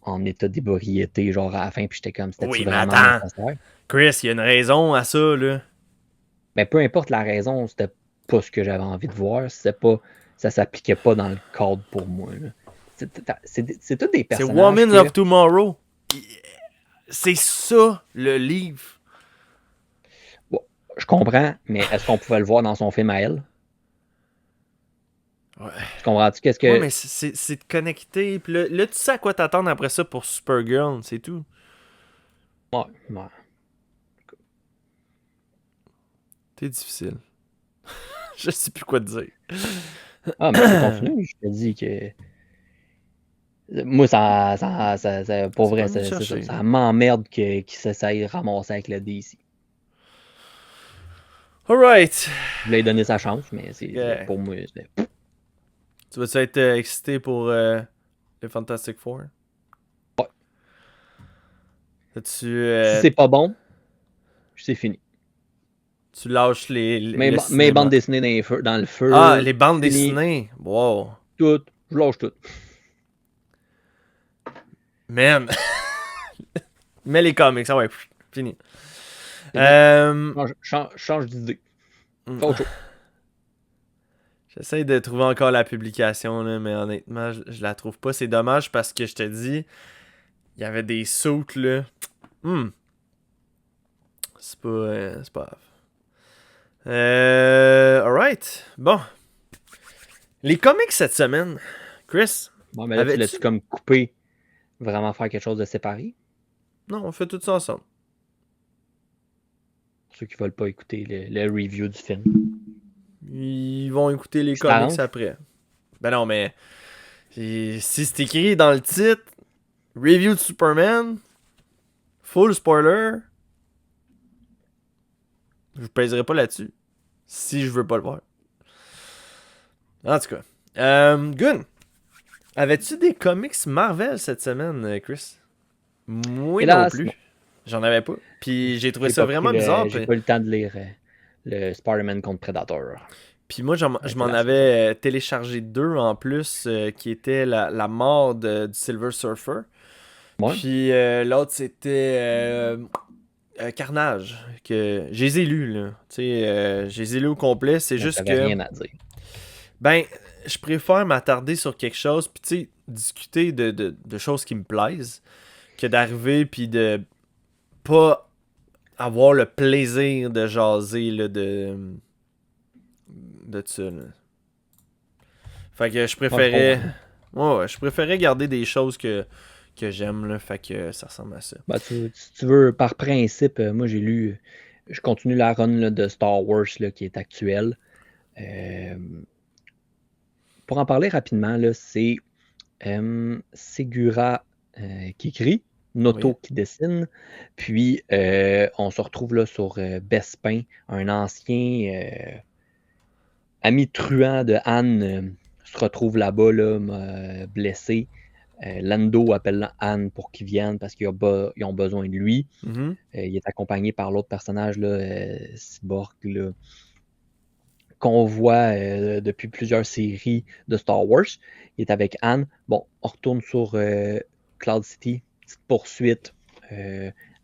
en état d'ébriété, genre à la fin, puis j'étais comme, c'était Oui, mais vraiment attends. nécessaire? Chris, il y a une raison à ça, là. Mais peu importe la raison, c'était pas ce que j'avais envie de voir. Ça s'appliquait pas dans le cadre pour moi, là. C'est tous des C'est personnages Women que... of Tomorrow. C'est ça, le livre. Bon, je comprends, mais est-ce qu'on pouvait le voir dans son film à elle? Ouais. Tu comprends-tu qu'est-ce que... Ouais, mais c'est de connecter. Puis là, tu sais à quoi t'attendre après ça pour Supergirl, c'est tout. Ouais, ouais. C'est difficile. Je sais plus quoi te dire. Ah, mais tu continues, je te dis que... Moi, pour vrai, pas me chercher. ça m'emmerde qu'il s'essaye de ramasser avec le DC. Alright. Je voulais lui donner sa chance, mais Yeah. pour moi, Tu vas-tu être excité pour les Fantastic Four? Ouais. As-tu, si c'est pas bon, c'est fini. tu lâches Mes cinéma? bandes dessinées dans le feu. Ah, les bandes fini. dessinées. Wow. Tout. Je lâche tout. Man. Mets les comics, ah ouais, fini. Change d'idée. Fais autre chose. J'essaie de trouver encore la publication, là, mais honnêtement, je la trouve pas. C'est dommage parce que je te dis, il y avait des sautes, là. C'est pas grave. Alright. Bon. Les comics cette semaine, Chris. Bon, mais là, tu l'as-tu comme coupé, vraiment faire quelque chose de séparé? Non, on fait tout ça ensemble. Pour ceux qui veulent pas écouter le review du film. Ils vont écouter les Ça comics t'arrange? après. Ben non, mais si c'est écrit dans le titre, review de Superman, full spoiler, je pèserai pas là-dessus. Si je veux pas le voir. En tout cas. Good. Avais-tu des comics Marvel cette semaine, Chris? Moi Hélas, non plus. non. J'en avais pas. Puis j'ai trouvé J'ai ça pas vraiment pris bizarre. J'ai Puis, pas eu le temps de lire le Spider-Man contre Predator. puis moi, je m'en avais téléchargé 2 en plus, qui était la mort du Silver Surfer. Ouais. Puis l'autre, c'était Carnage. Que je les ai lus, là. Tu sais, je les ai lus au complet. C'est juste J'avais que... rien à dire. Ben, je préfère m'attarder sur quelque chose, puis tu sais, discuter de choses qui me plaisent, que d'arriver puis de pas avoir le plaisir de jaser là, de ça. Là. Fait que je préférais. Ouais, je préférais garder des choses que j'aime, là. Fait que ça ressemble à ça. Ben, si tu veux, par principe, moi j'ai lu. Je continue la run là, de Star Wars là, qui est actuelle. Pour en parler rapidement, là, c'est Segura qui écrit. Noto Oui. qui dessine. Puis, on se retrouve là sur Bespin, un ancien ami truand de Anne se retrouve là-bas, là, blessé. Lando appelle Anne pour qu'il vienne parce qu'ils ont besoin de lui. Mhm. Il est accompagné par l'autre personnage, là, Cyborg, là, qu'on voit depuis plusieurs séries de Star Wars. Il est avec Anne. Bon, on retourne sur Cloud City. Petite poursuite,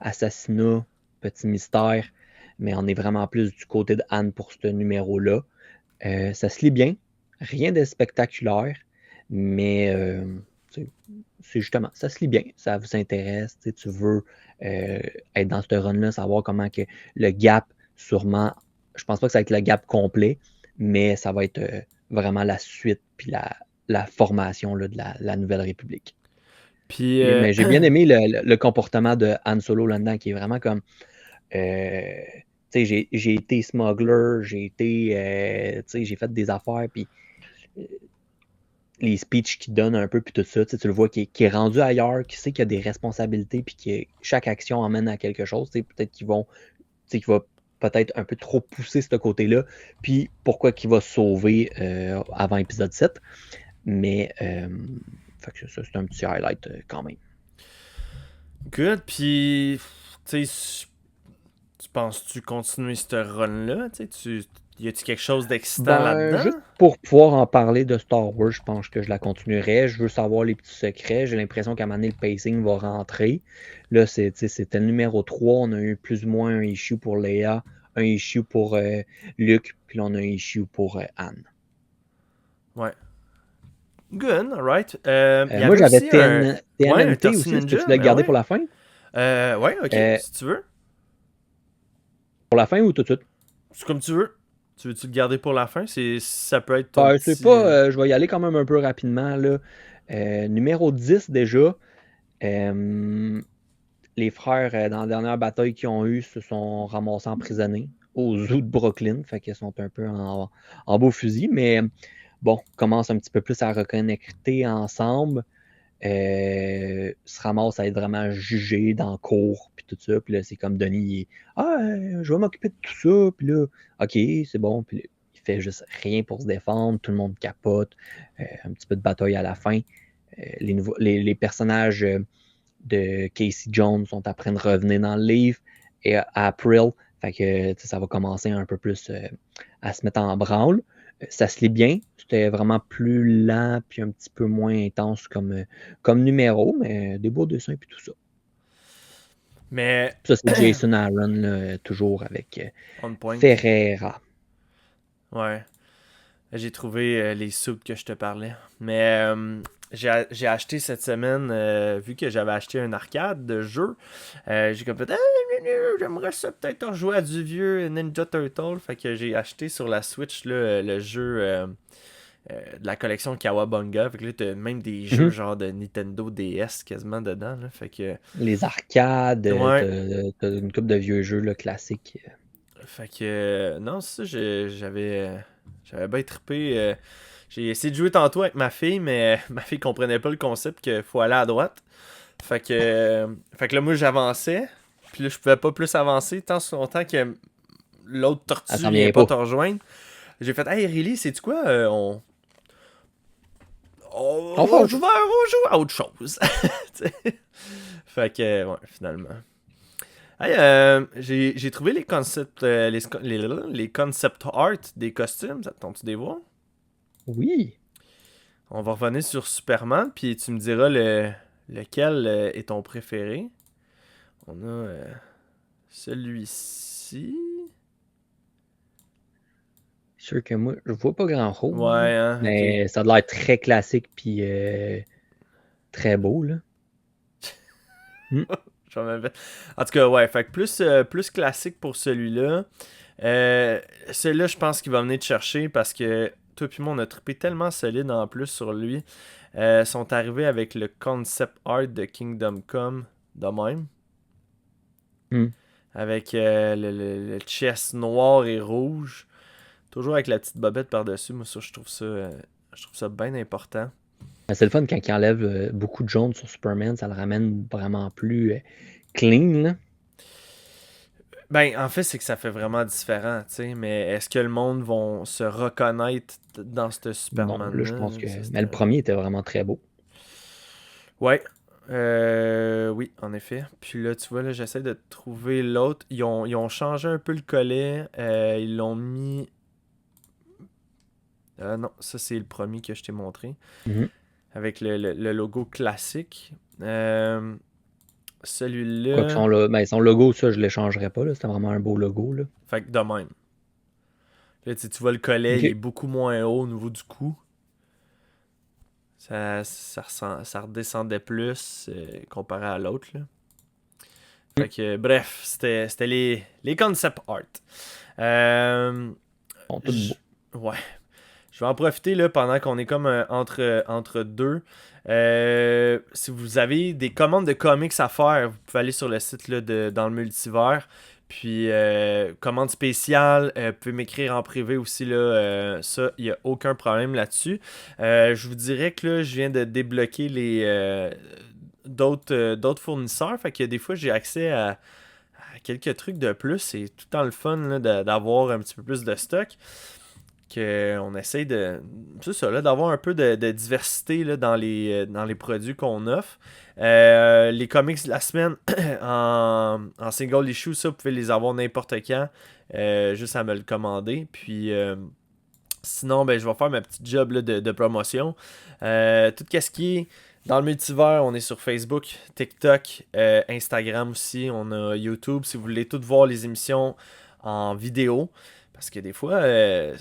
assassinat, petit mystère. Mais on est vraiment plus du côté de Anne pour ce numéro-là. Ça se lit bien. Rien de spectaculaire. Mais c'est justement, ça se lit bien. Ça vous intéresse. Tu veux être dans ce run-là, savoir comment que le gap, sûrement, je pense pas que ça va être le gap complet, mais ça va être vraiment la suite puis la formation là, de la Nouvelle République. Puis, Mais j'ai bien aimé le comportement de Han Solo là-dedans, qui est vraiment comme j'ai été smuggler, j'ai fait des affaires, puis les speeches qu'il donne un peu, puis tout ça, tu le vois qui est rendu ailleurs, qui sait qu'il y a des responsabilités, puis que chaque action emmène à quelque chose. Peut-être qu'il va peut-être un peu trop pousser ce côté-là, puis pourquoi qu'il va se sauver avant épisode 7. Mais fait que ça, c'est un petit highlight quand même. good. Puis, tu sais, tu penses-tu continuer ce run-là? Y a-tu quelque chose d'excitant là-dedans? Juste pour pouvoir en parler de Star Wars, je pense que je la continuerai. Je veux savoir les petits secrets. J'ai l'impression qu'à un moment donné, le pacing va rentrer. Là, c'était le numéro 3. On a eu plus ou moins un issue pour Leia, un issue pour Luke, puis là, on a un issue pour Anne. Ouais. Good, alright. Moi, j'avais TMNT un aussi. Tortue Est-ce que Ninja, tu voulais le ben garder ouais. pour la fin? Ouais, ok, si tu veux. Pour la fin ou tout de suite? C'est comme tu veux. Tu veux-tu le garder pour la fin? Ça peut être ton C'est petit... pas, je vais y aller quand même un peu rapidement. Là. Numéro 10 déjà. Les frères, dans la dernière bataille qu'ils ont eue, se sont ramassés emprisonnés au zoo de Brooklyn. Fait qu'ils sont un peu en beau fusil. Mais bon, commencent un petit peu plus à reconnecter ensemble. Se ramassent à être vraiment jugés dans le cours. Puis tout ça. Puis là, c'est comme Denis. Je vais m'occuper de tout ça. Puis là, OK, c'est bon. Puis là, il fait juste rien pour se défendre. Tout le monde capote. Un petit peu de bataille à la fin. Les personnages de Casey Jones sont en train de revenir dans le livre et April, fait que ça va commencer un peu plus à se mettre en branle. Ça se lit bien, c'était vraiment plus lent puis un petit peu moins intense comme numéro, mais des beaux dessins puis tout ça. Mais... Ça, c'est Jason Aaron, là, toujours avec on point. Ferreira. Ouais. J'ai trouvé les soupes que je te parlais. Mais j'ai acheté cette semaine, vu que j'avais acheté un arcade de jeu, j'ai comme fait, j'aimerais ça peut-être rejouer à du vieux Ninja Turtle. Fait que j'ai acheté sur la Switch là, le jeu de la collection Kawabunga. Fait que là, t'as même des jeux genre de Nintendo DS quasiment dedans. Là. Fait que... Les arcades, ouais. t'as une couple de vieux jeux là, classiques. Fait que non, c'est ça, j'avais bien trippé. J'ai essayé de jouer tantôt avec ma fille, mais ma fille comprenait pas le concept qu'il faut aller à droite. Fait que là, moi, j'avançais. Puis là, je pouvais pas plus avancer tant sur longtemps que l'autre tortue vient pas te rejoindre. J'ai fait, hey, Riley, sais-tu quoi? On joue à autre chose. Fait que, ouais, finalement. Hey, j'ai trouvé les concept les concept art des costumes. Ça te tente-tu des voir? Oui. On va revenir sur Superman, puis tu me diras lequel est ton préféré. On a celui-ci. Sûr que moi, je vois pas grand-chose. Ouais, hein, mais okay. Ça a l'air très classique puis très beau, là. En tout cas, ouais, fait que plus classique pour celui-là. Celui-là, je pense qu'il va venir te chercher parce que toi et moi, on a trippé tellement solide en plus sur lui. Sont arrivés avec le concept art de Kingdom Come de même. Avec le chest noir et rouge. Toujours avec la petite bobette par-dessus. Moi, ça, je trouve ça bien important. C'est le fun quand il enlève beaucoup de jaune sur Superman, ça le ramène vraiment plus clean, là. Ben, en fait, c'est que ça fait vraiment différent, tu sais, mais est-ce que le monde va se reconnaître dans ce Non, là, je Superman-là? pense que. Mais le premier était vraiment très beau. Ouais. Oui, en effet. Puis là, tu vois, là, j'essaie de trouver l'autre. Ils ont changé un peu le collet. Ils l'ont mis. Non, ça, c'est le premier que je t'ai montré. Mhm. Avec le logo classique. Quoique Celui-là. son logo, ça, je ne l'échangerais pas, là. C'était vraiment un beau logo, là. Fait que de même. Là, tu vois, le collet, il est Ok. beaucoup moins haut au niveau du cou. Ça redescendait plus comparé à l'autre, là. Fait que, bref, c'était les concept art. Ils sont tous beaux. Ouais. Je vais en profiter là, pendant qu'on est comme entre deux. Si vous avez des commandes de comics à faire, vous pouvez aller sur le site là, dans le multivers. Puis, commande spéciale, vous pouvez m'écrire en privé aussi. Là, ça, il n'y a aucun problème là-dessus. Je vous dirais que là, je viens de débloquer d'autres fournisseurs. Fait que des fois, j'ai accès à quelques trucs de plus. C'est tout le temps le fun là, d'avoir un petit peu plus de stock. On essaye c'est ça, là, d'avoir un peu de diversité là, dans les produits qu'on offre. Les comics de la semaine en single issue, ça, vous pouvez les avoir n'importe quand. Juste à me le commander. Puis sinon, ben, je vais faire ma petite job là, de promotion. Tout ce qui est dans le multivers, on est sur Facebook, TikTok, Instagram aussi. On a YouTube. Si vous voulez tout voir les émissions en vidéo. Parce que des fois,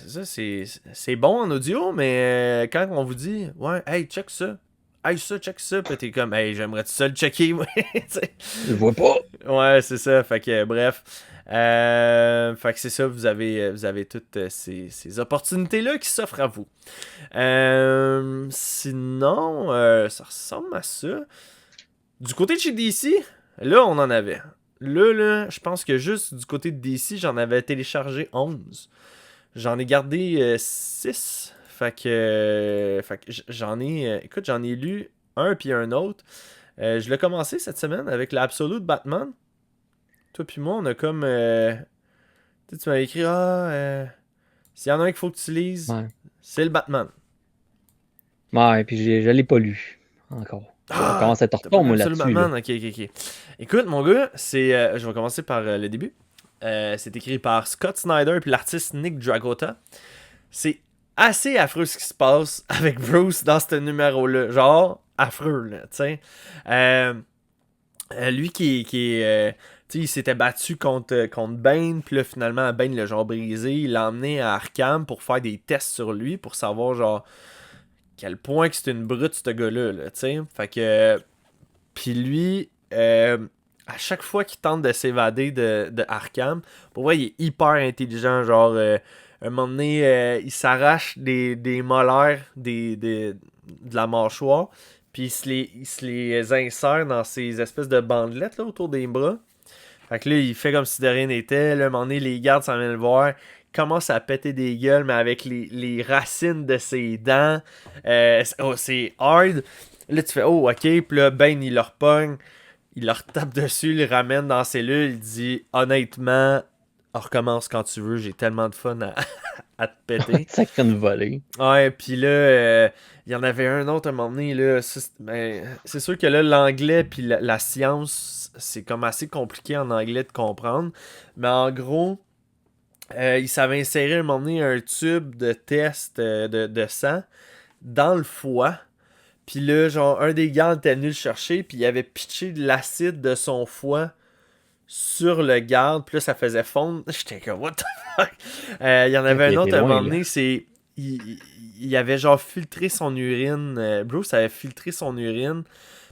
c'est bon en audio, mais quand on vous dit, ouais, hey, check ça, hey, ça, check ça, puis t'es comme, hey, j'aimerais ça le checker, moi, tu sais. Je le vois pas. Ouais, c'est ça, fait que, bref. Fait que c'est ça, vous avez toutes ces opportunités-là qui s'offrent à vous. Sinon, ça ressemble à ça. Du côté de chez DC, là, on en avait. Là, je pense que juste du côté de DC, j'en avais téléchargé 11. J'en ai gardé 6. Fait que j'en ai... écoute, j'en ai lu un puis un autre. Je l'ai commencé cette semaine avec l'Absolute Batman. Toi puis moi, on a comme... tu m'avais écrit, s'il y en a un qu'il faut que tu lises, Ouais. c'est le Batman. Ouais, puis je l'ai pas lu encore. Je commence à être en T'as pas retard, moi, lu ça, le là-dessus, là. Batman? Ok. Écoute, mon gars, je vais commencer par le début. C'est écrit par Scott Snyder puis l'artiste Nick Dragotta. C'est assez affreux ce qui se passe avec Bruce dans ce numéro-là. Genre, affreux, là, tu sais. Lui qui est... tu sais, il s'était battu contre Bane, puis là, finalement, Bane l'a genre brisé. Il l'a emmené à Arkham pour faire des tests sur lui, pour savoir, genre, quel point que c'est une brute, ce gars-là, là, tu sais. Fait que... Puis lui... à chaque fois qu'il tente de s'évader de Arkham, pour vrai, il est hyper intelligent. Genre, un moment donné, il s'arrache des molaires de la mâchoire, puis il se les insère dans ces espèces de bandelettes là, autour des bras. Fait que là, il fait comme si de rien n'était. Là, un moment donné, les gardes s'en viennent le voir. Il commence à péter des gueules, mais avec les racines de ses dents. C'est hard. Là, tu fais, oh, ok. Puis là, Ben, il leur pogne. Il leur tape dessus, il le ramène dans la cellule, il dit honnêtement, on recommence quand tu veux, j'ai tellement de fun à te péter. Sacré une volée. Ouais, puis là, il y en avait un autre à un moment donné, là, c'est sûr que là, l'anglais puis la science, c'est comme assez compliqué en anglais de comprendre, mais en gros, il savait insérer à un moment donné un tube de test de sang dans le foie. Puis là, genre, un des gardes était venu le chercher, puis il avait pitché de l'acide de son foie sur le garde, puis là, ça faisait fondre. J'étais comme, what the fuck? Il y en avait un autre à un moment donné, c'est... Il avait genre filtré son urine. Bruce avait filtré son urine,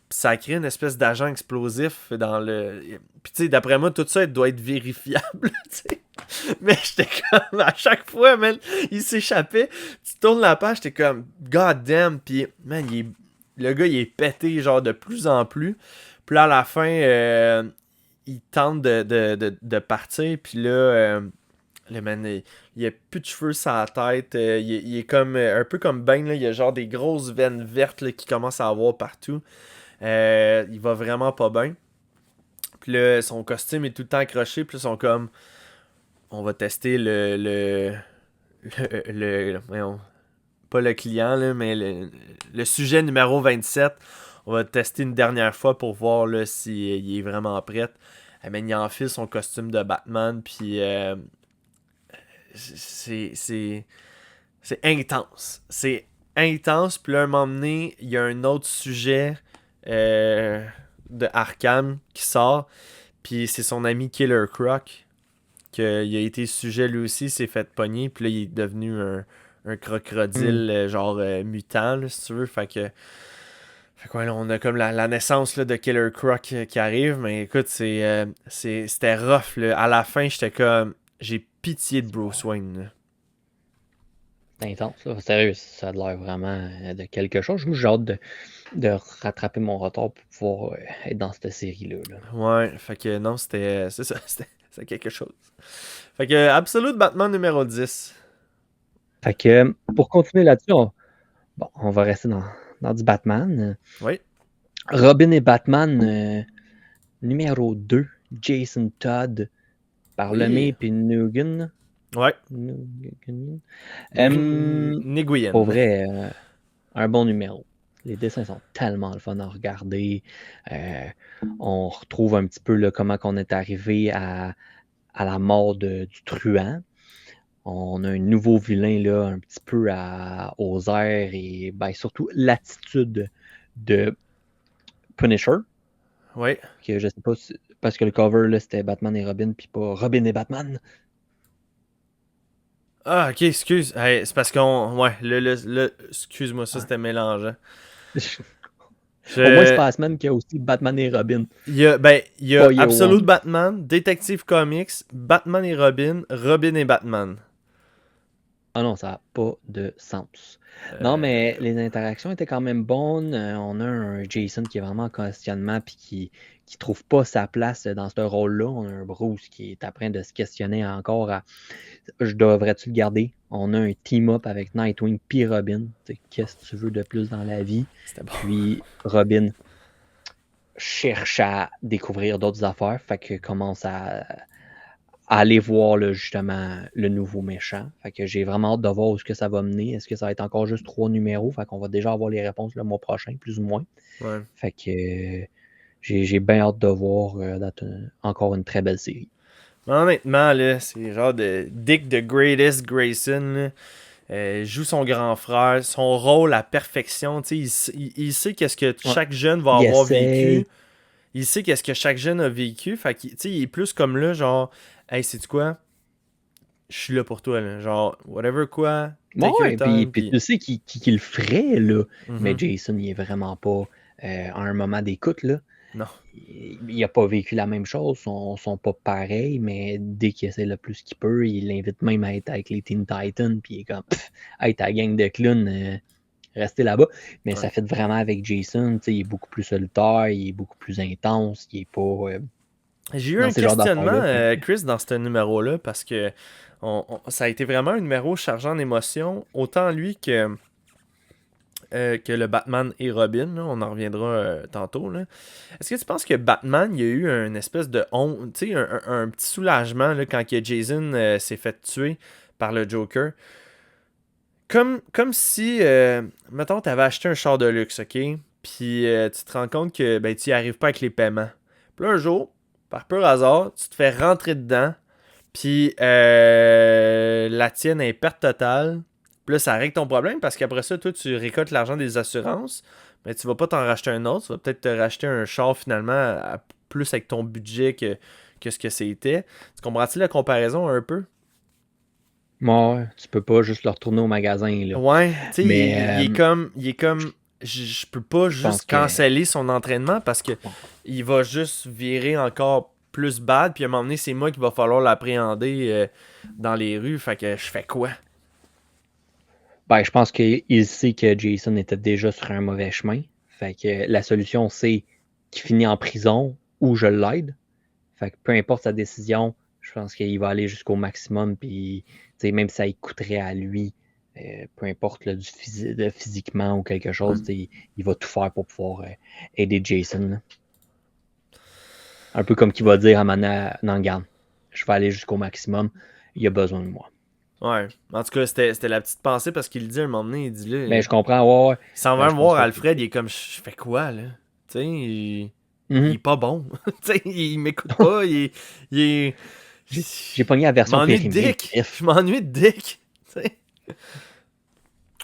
puis ça a créé une espèce d'agent explosif dans le... Puis tu sais, d'après moi, tout ça, il doit être vérifiable, tu sais. Mais j'étais comme, à chaque fois, man, il s'échappait. Tu tournes la page, t'es comme, god damn. Puis, man, le gars, il est pété, genre, de plus en plus. Puis là, à la fin, il tente de partir. Puis là, Le man, il a plus de cheveux sur la tête. Il est comme un peu comme Bane. Là, il a genre des grosses veines vertes là, qui commencent à avoir partout. Il va vraiment pas bien. Puis là, son costume est tout le temps accroché. Puis là, ils sont comme... On va tester voyons, pas le client, là, mais le sujet numéro 27. On va tester une dernière fois pour voir là, s'il est vraiment prêt. Mais il enfile son costume de Batman. Puis c'est intense. C'est intense. Puis là, à un moment donné, il y a un autre sujet de Arkham qui sort. Puis c'est son ami Killer Croc. Il a été sujet lui aussi, s'est fait pogner. Puis là, il est devenu un crocodile genre mutant, là, si tu veux. Fait que ouais, là, on a comme la naissance là, de Killer Croc qui arrive. Mais écoute, c'était rough. Là. À la fin, j'étais comme... J'ai pitié de Bruce Wayne. Là. C'est intense, là. Sérieux, ça a l'air vraiment de quelque chose. J'ai hâte de rattraper mon retard pour pouvoir être dans cette série-là. Là. Ouais, fait que non, c'est ça, c'était quelque chose. Fait que Absolute Batman numéro 10. Fait que pour continuer là-dessus, on va rester dans du Batman. Oui. Robin et Batman numéro 2, Jason Todd par Lemay puis Nguyen. Ouais. Nguyen. Pour vrai, un bon numéro. Les dessins sont tellement le fun à regarder. On retrouve un petit peu là, comment on est arrivé à la mort du truand. On a un nouveau vilain là, un petit peu aux airs et ben, surtout l'attitude de Punisher. Oui. Que je sais pas parce que le cover là, c'était Batman et Robin puis pas Robin et Batman. Ah, ok, excuse. Hey, c'est parce qu'on. Ouais, excuse-moi, ça c'était mélangeant. Au moins, c'est pas la semaine qu'il y a aussi Batman et Robin. Il y a Absolute Batman, Detective Comics, Batman et Robin, Robin et Batman. Ah non, ça n'a pas de sens. Non, mais les interactions étaient quand même bonnes. On a un Jason qui est vraiment en questionnement et qui trouve pas sa place dans ce rôle-là. On a un Bruce qui est en train de se questionner encore à je devrais-tu le garder? On a un team-up avec Nightwing puis Robin. Qu'est-ce que tu veux de plus dans la vie? Bon. Puis Robin cherche à découvrir d'autres affaires. Fait que commence à aller voir là, justement le nouveau méchant. Fait que j'ai vraiment hâte de voir où est-ce que ça va mener. Est-ce que ça va être encore juste 3 numéros? Fait qu'on va déjà avoir les réponses le mois prochain, plus ou moins. Ouais. Fait que j'ai bien hâte de voir encore une très belle série. Honnêtement, là, c'est genre de Dick the Greatest Grayson. Joue son grand frère, son rôle à perfection. Il sait qu'est-ce que chaque jeune va avoir vécu. Il sait qu'est-ce que chaque jeune a vécu. Fait qu'il il est plus comme là, genre, hey, sais-tu quoi? Je suis là pour toi, là. Genre, whatever quoi. Ouais, puis tu sais qu'il le ferait, là. Mm-hmm. Mais Jason, il est vraiment pas à un moment d'écoute, là. Non. Il a pas vécu la même chose, ils sont pas pareils, mais dès qu'il essaie le plus qu'il peut, il l'invite même à être avec les Teen Titans, puis il est comme, hey, ta gang de clowns, restez là-bas. Mais ça fait vraiment avec Jason, il est beaucoup plus solitaire, il est beaucoup plus intense, il est pas... J'ai eu un questionnement, Chris, dans ce numéro-là, parce que ça a été vraiment un numéro chargeant d'émotions, autant lui que le Batman et Robin, là, on en reviendra tantôt. Là. Est-ce que tu penses que Batman, il y a eu une espèce de honte, tu sais, un petit soulagement là, quand que Jason s'est fait tuer par le Joker? Comme si, mettons, tu avais acheté un char de luxe, ok? Puis tu te rends compte que ben, tu n'y arrives pas avec les paiements. Puis là, un jour, par pur hasard, tu te fais rentrer dedans, puis la tienne est perte totale. Puis là, ça règle ton problème parce qu'après ça, toi, tu récoltes l'argent des assurances, mais tu vas pas t'en racheter un autre. Tu vas peut-être te racheter un char finalement plus avec ton budget que ce que c'était. Tu comprends-tu la comparaison un peu? Ouais, tu peux pas juste le retourner au magasin. Là. Ouais, tu sais, il est comme je peux pas juste canceller son entraînement parce que il va juste virer encore plus bad. Puis à un moment donné, c'est moi qui va falloir l'appréhender dans les rues. Fait que je fais quoi? Ben, je pense qu'il sait que Jason était déjà sur un mauvais chemin. Fait que la solution, c'est qu'il finit en prison ou je l'aide. Fait que peu importe sa décision, Je pense qu'il va aller jusqu'au maximum, puis même si ça lui coûterait à lui, peu importe là, physiquement ou quelque chose, il va tout faire pour pouvoir aider Jason. Là. Un peu comme qu'il va dire à Mana Nangan, je vais aller jusqu'au maximum, il a besoin de moi. Ouais. En tout cas, c'était la petite pensée parce qu'il le dit à un moment donné, il dit là. Mais je comprends, ouais. Il s'en va voir Alfred, il est comme, je fais quoi là? Tu sais, il est pas bon. Tu sais, il m'écoute pas, il est. J'ai pogné la version périmée. Je m'ennuie de Dick. Tu sais.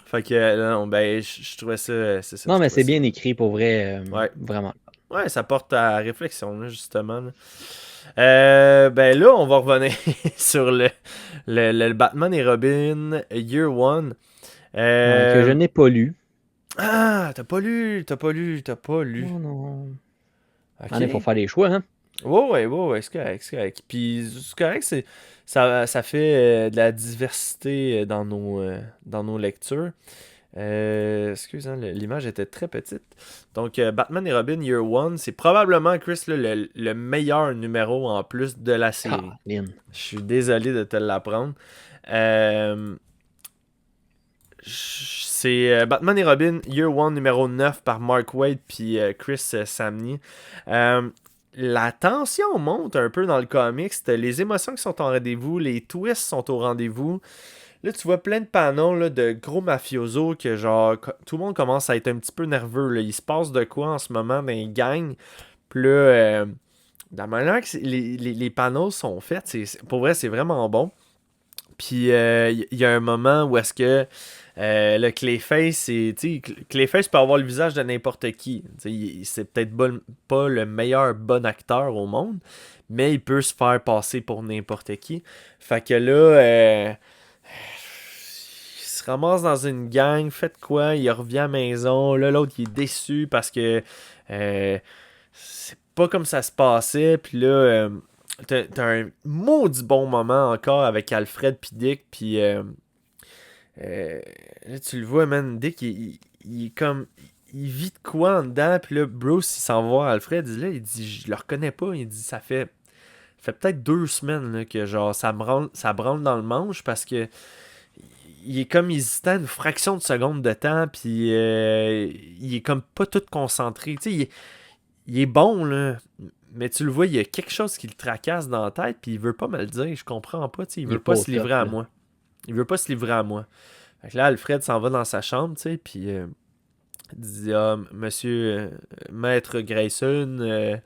Fait que, non, ben, je trouvais ça. C'est ça, non, mais c'est bien écrit pour vrai. Ouais. Vraiment. Ouais, ça porte à réflexion, là, justement. Là. Ben là, on va revenir sur le Batman et Robin Year One. Que je n'ai pas lu. Ah, t'as pas lu. Non. Okay. On est pour faire des choix, hein? Ouais, c'est correct. Puis c'est correct, ça fait de la diversité dans nos lectures. Excuse, hein, l'image était très petite. Donc, Batman et Robin Year One, c'est probablement, Chris, là, le meilleur numéro en plus de la série. Je suis désolé de te l'apprendre. C'est Batman et Robin Year One numéro 9 par Mark Waid puis Chris Samney. La tension monte un peu dans le comics. Les émotions qui sont en rendez-vous, les twists sont au rendez-vous. Là, tu vois plein de panneaux là, de gros mafiosos que genre tout le monde commence à être un petit peu nerveux. Là. Il se passe de quoi en ce moment dans les gangs. Puis là, la manière que les panneaux sont faits, pour vrai, c'est vraiment bon. Puis il y a un moment où est-ce que le Clayface, Clayface peut avoir le visage de n'importe qui. C'est peut-être pas le meilleur bon acteur au monde, mais il peut se faire passer pour n'importe qui. Fait que là, il se ramasse dans une gang, fait quoi, il revient à la maison. Là, l'autre, il est déçu parce que c'est pas comme ça se passait. Puis là, t'as un maudit bon moment encore avec Alfred pis Dick. Puis là, tu le vois, man, Dick, il est comme... Il vit de quoi en dedans. Puis là, Bruce, il s'en va voir Alfred. Il dit, je le reconnais pas. Il dit, ça fait peut-être 2 semaines là, que genre ça branle dans le manche parce que il est comme hésitant une fraction de seconde de temps. Puis il est comme pas tout concentré. Tu sais, il est bon, là. Mais tu le vois, il y a quelque chose qui le tracasse dans la tête, puis il veut pas me le dire, je comprends pas, tu sais, il veut pas se livrer à moi. Il veut pas se livrer à moi. Fait que là, Alfred s'en va dans sa chambre, tu sais, puis il dit, monsieur, maître Grayson,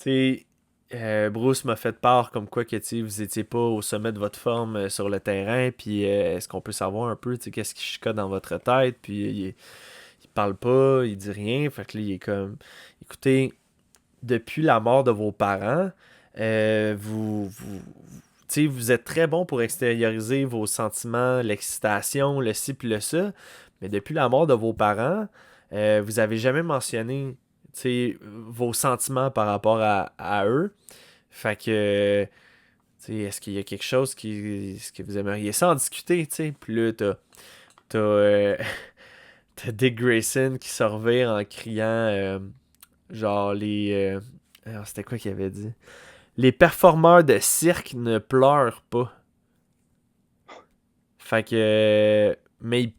tu sais, Bruce m'a fait part comme quoi que, tu sais, vous étiez pas au sommet de votre forme sur le terrain, puis est-ce qu'on peut savoir un peu, tu sais, qu'est-ce qui chicote dans votre tête, puis il parle pas, il dit rien, fait que là, il est comme, écoutez, depuis la mort de vos parents, vous êtes très bon pour extérioriser vos sentiments, l'excitation, le ci puis le ça, mais depuis la mort de vos parents, vous avez jamais mentionné vos sentiments par rapport à eux. Fait que, est-ce qu'il y a quelque chose est-ce que vous aimeriez ça en discuter, t'sais? Puis là, t'as Dick Grayson qui se revire en criant... genre les... alors c'était quoi qu'il avait dit? Les performeurs de cirque ne pleurent pas. Fait que... mais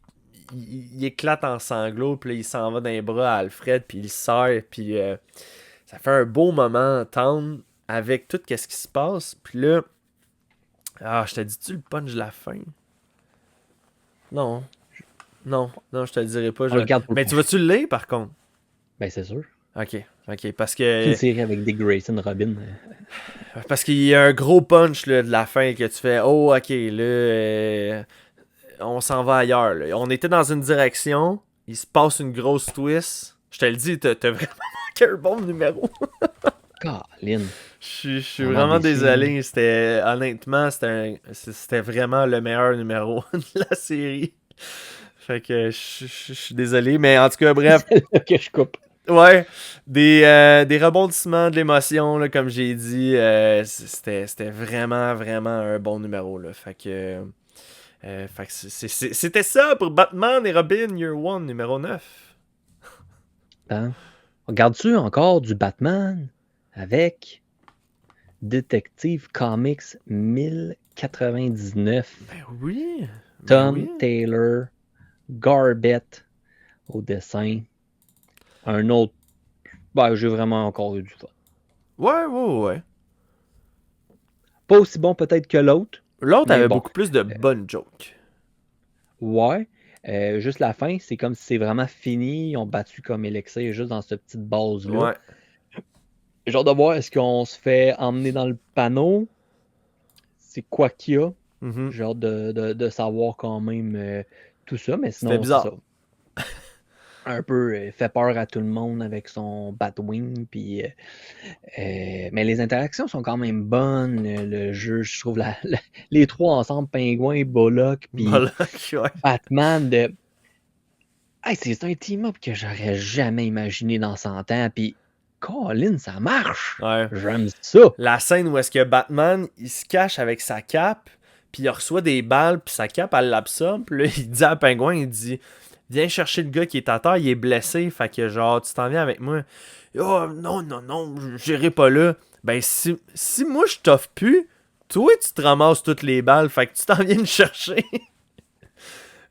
il éclate en sanglots, puis là, il s'en va dans les bras à Alfred, puis il le serre, puis ça fait un beau moment tendre avec tout ce qui se passe. Puis là... Ah, je te dis-tu le punch de la fin? Non, je te le dirai pas. Mais tu vas-tu le lire, par contre? Ben, c'est sûr. Ok, parce que... Une série avec Dick Grayson, Robin. Parce qu'il y a un gros punch là, de la fin que tu fais, oh, ok, là, on s'en va ailleurs. Là. On était dans une direction, il se passe une grosse twist. Je te le dis, t'as vraiment manqué un bon numéro. Colin. Je suis vraiment désolé. Honnêtement, c'était vraiment le meilleur numéro de la série. Fait que je suis désolé, mais en tout cas, bref. que je coupe. Ouais, des rebondissements de l'émotion, là, comme j'ai dit, c'était vraiment, vraiment un bon numéro. Là. Fait que c'était ça pour Batman et Robin Year One, numéro 9. Hein? Regardes-tu encore du Batman avec Detective Comics 1099. Ben oui. Tom oui. Taylor, Garbett au dessin. Un autre. Ben, j'ai vraiment encore eu du fun. Ouais. Pas aussi bon peut-être que l'autre. L'autre Mais avait bon. beaucoup plus de bonnes jokes. Ouais. Juste la fin, c'est comme si c'est vraiment fini. Ils ont battu comme Elixir juste dans cette petite base-là. Ouais. Genre de voir, est-ce qu'on se fait emmener dans le panneau? C'est quoi qu'il y a? Mhm. J'ai hâte de savoir quand même tout ça, mais C'était sinon, c'est bizarre. ça. Un peu fait peur à tout le monde avec son Batwing, puis mais les interactions sont quand même bonnes. Le jeu, je trouve les trois ensemble, Pingouin, Bullock, puis Voilà. Ouais. Batman, hey, c'est un team-up que j'aurais jamais imaginé dans 100 ans, puis Colin, ça marche! Ouais. J'aime ça! La scène où est-ce que Batman, il se cache avec sa cape, puis il reçoit des balles, puis sa cape, elle l'absorbe, puis là, il dit à Pingouin, il dit « Viens chercher le gars qui est à terre, il est blessé, fait que genre, tu t'en viens avec moi. » « Oh, non, j'irai pas là. » Ben, si moi, je t'offre plus, toi, tu te ramasses toutes les balles, fait que tu t'en viens me chercher.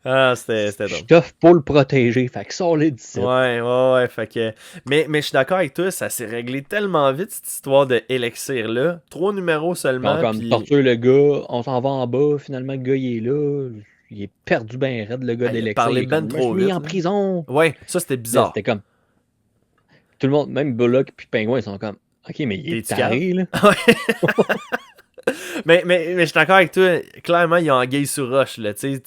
Ah, c'était Je drôle. t'offre pour le protéger, fait que sors-les d'ici. Ouais, fait que... Mais je suis d'accord avec toi, ça s'est réglé tellement vite, cette histoire de Elixir-là. 3 numéros seulement, Comme puis... torture le gars, on s'en va en bas, finalement le gars il est là, il est perdu ben raide, le gars il a d'Elexir, parlé il est comme, ben je me trop suis mis vite, en là. prison. Ouais, ça c'était Là, bizarre. c'était comme, tout le monde, même Bullock puis Pingouin, ils sont comme, ok, mais il est T'es-tu taré, là. mais je suis d'accord avec toi, clairement, il y a anguille sur roche, là, tu sais,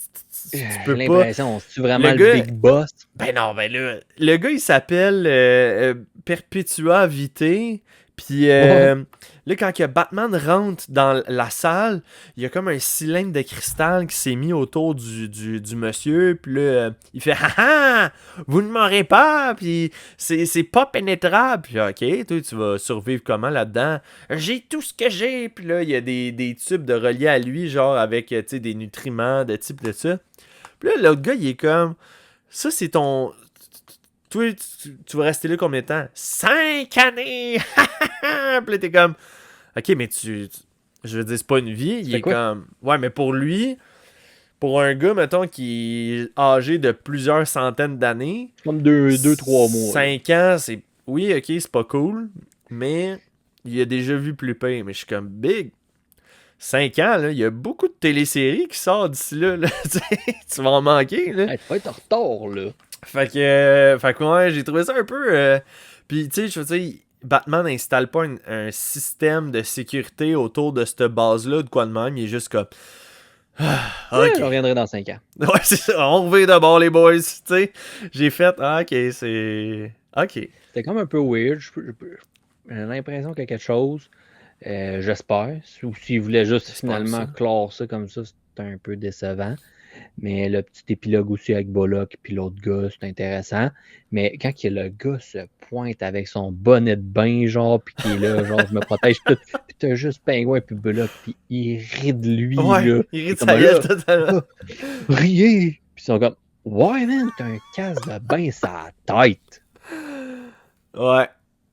tu J'ai peux pas... l'impression, c'est vraiment Le le gars- big boss. Ben non, ben là, le gars, il s'appelle Perpetua Vitae, puis là, quand que Batman rentre dans la salle, il y a comme un cylindre de cristal qui s'est mis autour du monsieur, puis là, il fait « Ha ha! Vous ne m'aurez pas! » Puis c'est pas pénétrable. Puis là, ok, toi, tu vas survivre comment là-dedans? J'ai tout ce que j'ai! Puis là, il y a des tubes de reliés à lui, genre avec, tu sais, des nutriments, de type de ça. Puis là, l'autre gars, il est comme... Ça, c'est ton... Toi, tu vas rester là combien de temps? 5 années! Puis là, t'es comme... Ok, mais je veux dire, c'est pas une vie. Il est quoi? comme... Ouais, mais pour lui, pour un gars, mettons, qui est âgé de plusieurs centaines d'années... Comme 2-3 mois. 5 ans, c'est... Oui, ok, c'est pas cool, mais il a déjà vu plus pire. Mais je suis comme, big... 5 ans, là, il y a beaucoup de téléséries qui sortent d'ici là. Tu vas en manquer, là. Hey, tu vas être en retard, là. Fait que ouais, j'ai trouvé ça un peu... Puis, tu sais, je veux dire, Batman n'installe pas un système de sécurité autour de cette base-là, de quoi de même. Il est juste comme... Ouais, ok. je reviendrai dans 5 ans. Ouais, c'est ça. On revient de bord, les boys. Tu sais, j'ai fait... Ah, ok, c'est... Ok. C'était comme un peu weird. J'ai l'impression qu'il y a quelque chose. J'espère. Ou s'ils voulaient juste J'espère finalement ça. clore ça comme ça, c'était un peu décevant. Mais le petit épilogue aussi avec Bullock puis l'autre gars, c'est intéressant. Mais quand le gars se pointe avec son bonnet de bain, genre, puis qu'il est là, genre, je me protège tout, puis t'as juste Pingouin puis Bullock, puis il rit de lui, Ouais, là. il rit de Comme, sa là, gueule totalement. riez! Puis ils sont comme, ouais, man, t'as un casque de bain sa tête. Ouais.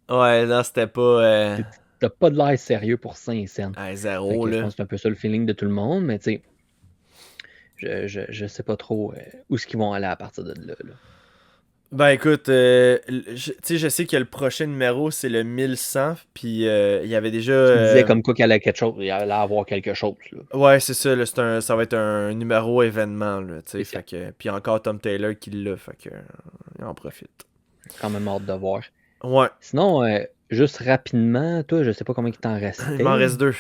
Ouais, non, c'était pas... T'as pas de l'air sérieux pour 5 cents. Fait zéro, que je là. pense que c'est un peu ça le feeling de tout le monde, mais tu sais, je sais pas trop où est-ce qu'ils vont aller à partir de là. Ben écoute, tu sais, je sais que le prochain numéro, c'est le 1100, puis il y avait déjà... Tu disais comme quoi qu'il allait quelque chose, il allait avoir quelque chose, là. Ouais, c'est ça, là, ça va être un numéro événement, là, tu sais, C'est ça. fait que... Puis encore Tom Taylor qui l'a, fait que... il en profite. Quand même hâte de voir. Ouais, Sinon, juste rapidement, toi, je sais pas combien il t'en restait. il m'en reste 2.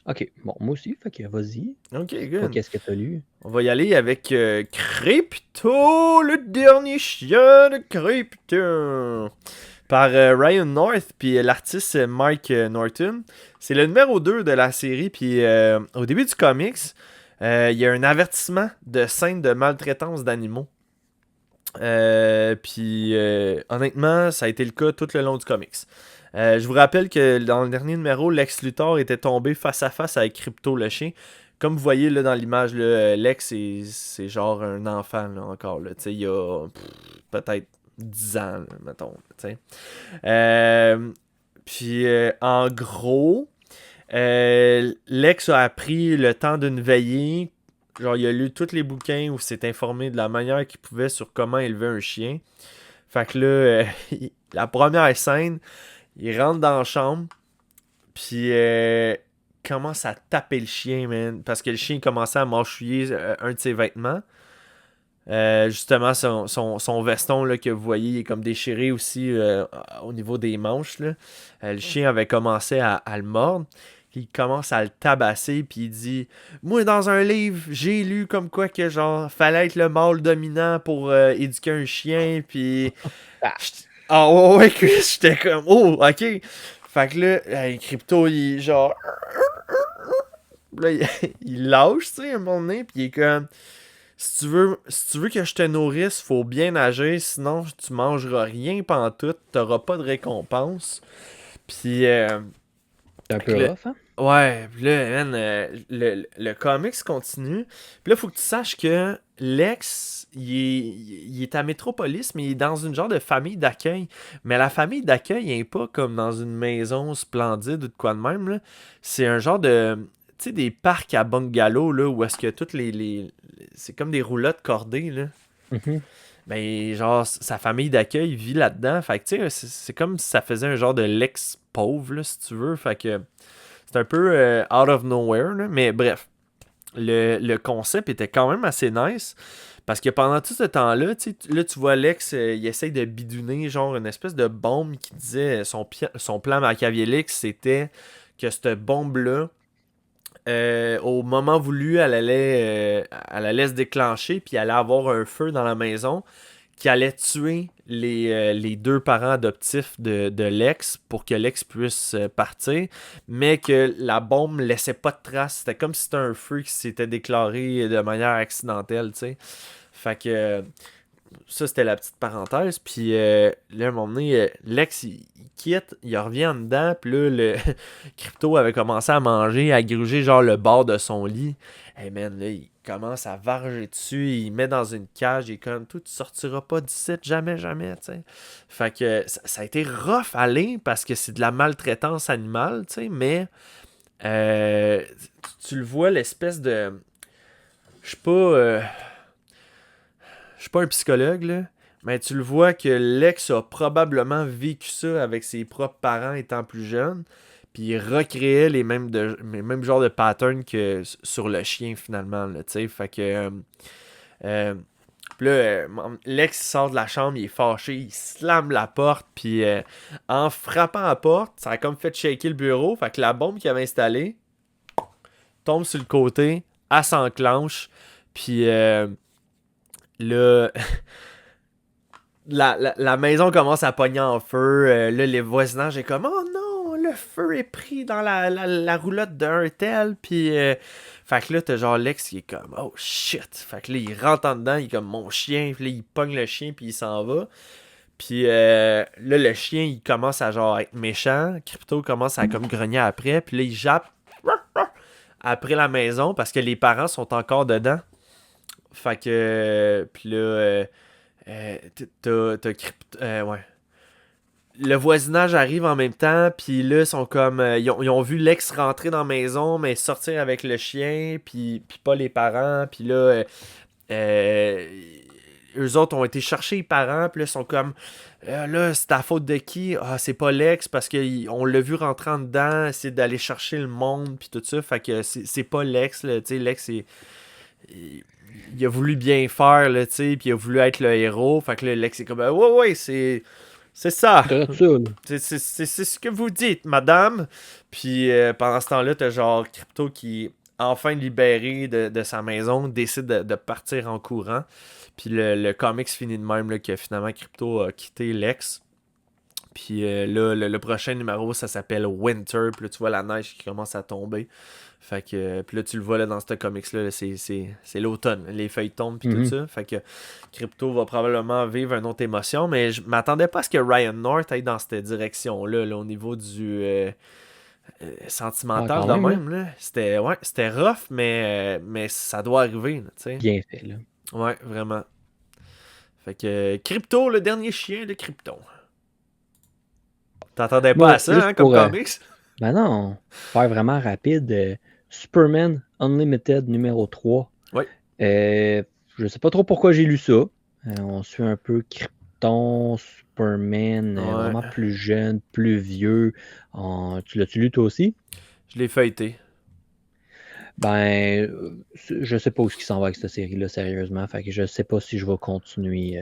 Ok, bon, moi aussi, fait que vas-y. Ok, Toi, good. qu'est-ce que t'as lu? On va y aller avec Crypto, le dernier chien de Crypto, par Ryan North, puis l'artiste Mike Norton. C'est le numéro 2 de la série, puis au début du comics, il y a un avertissement de scène de maltraitance d'animaux. Puis honnêtement, ça a été le cas tout le long du comics. Je vous rappelle que dans le dernier numéro, Lex Luthor était tombé face à face avec Crypto le chien. Comme vous voyez là, dans l'image, là, Lex, c'est genre un enfant là, encore. Là, il y a peut-être 10 ans, là, mettons. Puis en gros, Lex a appris le temps d'une veillée. Genre, il a lu tous les bouquins où s'est informé de la manière qu'il pouvait sur comment élever un chien. Fait que là, la première scène, il rentre dans la chambre, puis commence à taper le chien, man. Parce que le chien commençait à mâchouiller un de ses vêtements. Justement, son veston là, que vous voyez, il est comme déchiré aussi au niveau des manches. Là. Le chien avait commencé à le mordre. Il commence à le tabasser, puis il dit moi, dans un livre, j'ai lu comme quoi que genre, fallait être le mâle dominant pour éduquer un chien, puis. Ah ouais, Chris, j'étais comme oh, ok. Fait que là, Crypto, il genre. Là, il lâche, tu sais, à un moment donné, puis il est comme. Si tu veux que je te nourrisse, faut bien nager, sinon tu mangeras rien pantoute, t'auras pas de récompense. Puis C'est un peu rough, hein? ouais, pis là, man, le comics continue. Puis là, faut que tu saches que Lex, il est à Metropolis, mais il est dans une genre de famille d'accueil. Mais la famille d'accueil, il est pas comme dans une maison splendide ou de quoi de même, là. C'est un genre de... Tu sais, des parcs à bungalow, là, où est-ce que toutes c'est comme des roulottes cordées, là. Mhm. Ben, genre, sa famille d'accueil vit là-dedans. Fait que, tu sais, c'est comme si ça faisait un genre de Lex pauvre, là, si tu veux. Fait que c'est un peu out of nowhere, là. Mais bref, le concept était quand même assez nice. Parce que pendant tout ce temps-là, tu vois Lex, il essaye de bidouner, genre, une espèce de bombe qui disait son plan machiavélique, c'était que cette bombe-là, au moment voulu, elle allait se déclencher, puis elle allait avoir un feu dans la maison qui allait tuer les deux parents adoptifs de Lex pour que Lex puisse partir, mais que la bombe laissait pas de traces. C'était comme si c'était un feu qui s'était déclaré de manière accidentelle, tu sais. Fait que ça, c'était la petite parenthèse. Puis là, à un moment donné, Lex, il quitte, il revient en dedans. Puis là, le Crypto avait commencé à manger, à gruger genre le bord de son lit. Hey man, là, il commence à varger dessus, il met dans une cage, il est comme, toi, tu sortiras pas d'ici, jamais, jamais, tu sais. Fait que ça a été rough à lire parce que c'est de la maltraitance animale, tu sais, mais tu le vois, l'espèce de... Je suis pas... Je suis pas un psychologue, là, mais tu le vois que Lex a probablement vécu ça avec ses propres parents étant plus jeune, puis il recréait les mêmes genres de patterns que sur le chien, finalement, là, tu sais. Fait que... puis là, Lex sort de la chambre, il est fâché, il slame la porte, puis en frappant la porte, ça a comme fait shaker le bureau, fait que la bombe qu'il avait installée tombe sur le côté, elle s'enclenche, puis là, la maison commence à pogner en feu. Là, les voisinages est comme oh non, le feu est pris dans la roulotte d'un tel. Puis, fait que là, t'as genre Lex qui est comme oh shit. Fait que là, il rentre en dedans, il est comme mon chien. Puis là, il pogne le chien, puis il s'en va. Puis là, le chien, il commence à genre être méchant. Crypto commence à comme grogner après. Puis là, il jappe après la maison parce que les parents sont encore dedans. Fait que. Puis là. T'as crypto. Ouais. Le voisinage arrive en même temps, puis là, ils sont comme. Ils ont vu Lex rentrer dans la maison, mais sortir avec le chien, puis pas les parents, puis là. Eux autres ont été chercher les parents, puis là, ils sont comme. Là, c'est ta faute de qui? Ah, c'est pas Lex, parce qu'on l'a vu rentrer en dedans, essayer d'aller chercher le monde, puis tout ça. Fait que c'est pas Lex, là. Tu sais, Lex, il a voulu bien faire, là, tu sais, puis il a voulu être le héros. Fait que là, Lex est comme, ouais, c'est ça. C'est ce que vous dites, madame. Puis pendant ce temps-là, t'as genre Crypto qui, enfin libéré de sa maison, décide de partir en courant. Puis le comics finit de même, là, que finalement Crypto a quitté Lex. Puis là, le prochain numéro, ça s'appelle Winter. Puis là, tu vois la neige qui commence à tomber. Fait que, puis là, tu le vois là, dans ce comics-là, là, c'est l'automne. Les feuilles tombent puis tout ça. Fait que Crypto va probablement vivre une autre émotion. Mais je m'attendais pas à ce que Ryan North aille dans cette direction-là, là, au niveau du sentimental de même. Là. C'était rough, mais ça doit arriver. Là, bien fait, là. Ouais, vraiment. Fait que Crypto, le dernier chien de Krypton. T'entendais pas Moi, à ça, juste hein, comme pour. comics? Ben non, faire vraiment rapide. Superman Unlimited numéro 3. Oui. Je sais pas trop pourquoi j'ai lu ça. On suit un peu Krypton, Superman, Ouais. vraiment plus jeune, plus vieux. Tu l'as-tu lu toi aussi? Je l'ai feuilleté. Ben, je sais pas où ce qui s'en va avec cette série-là, sérieusement. Fait que je sais pas si je vais continuer.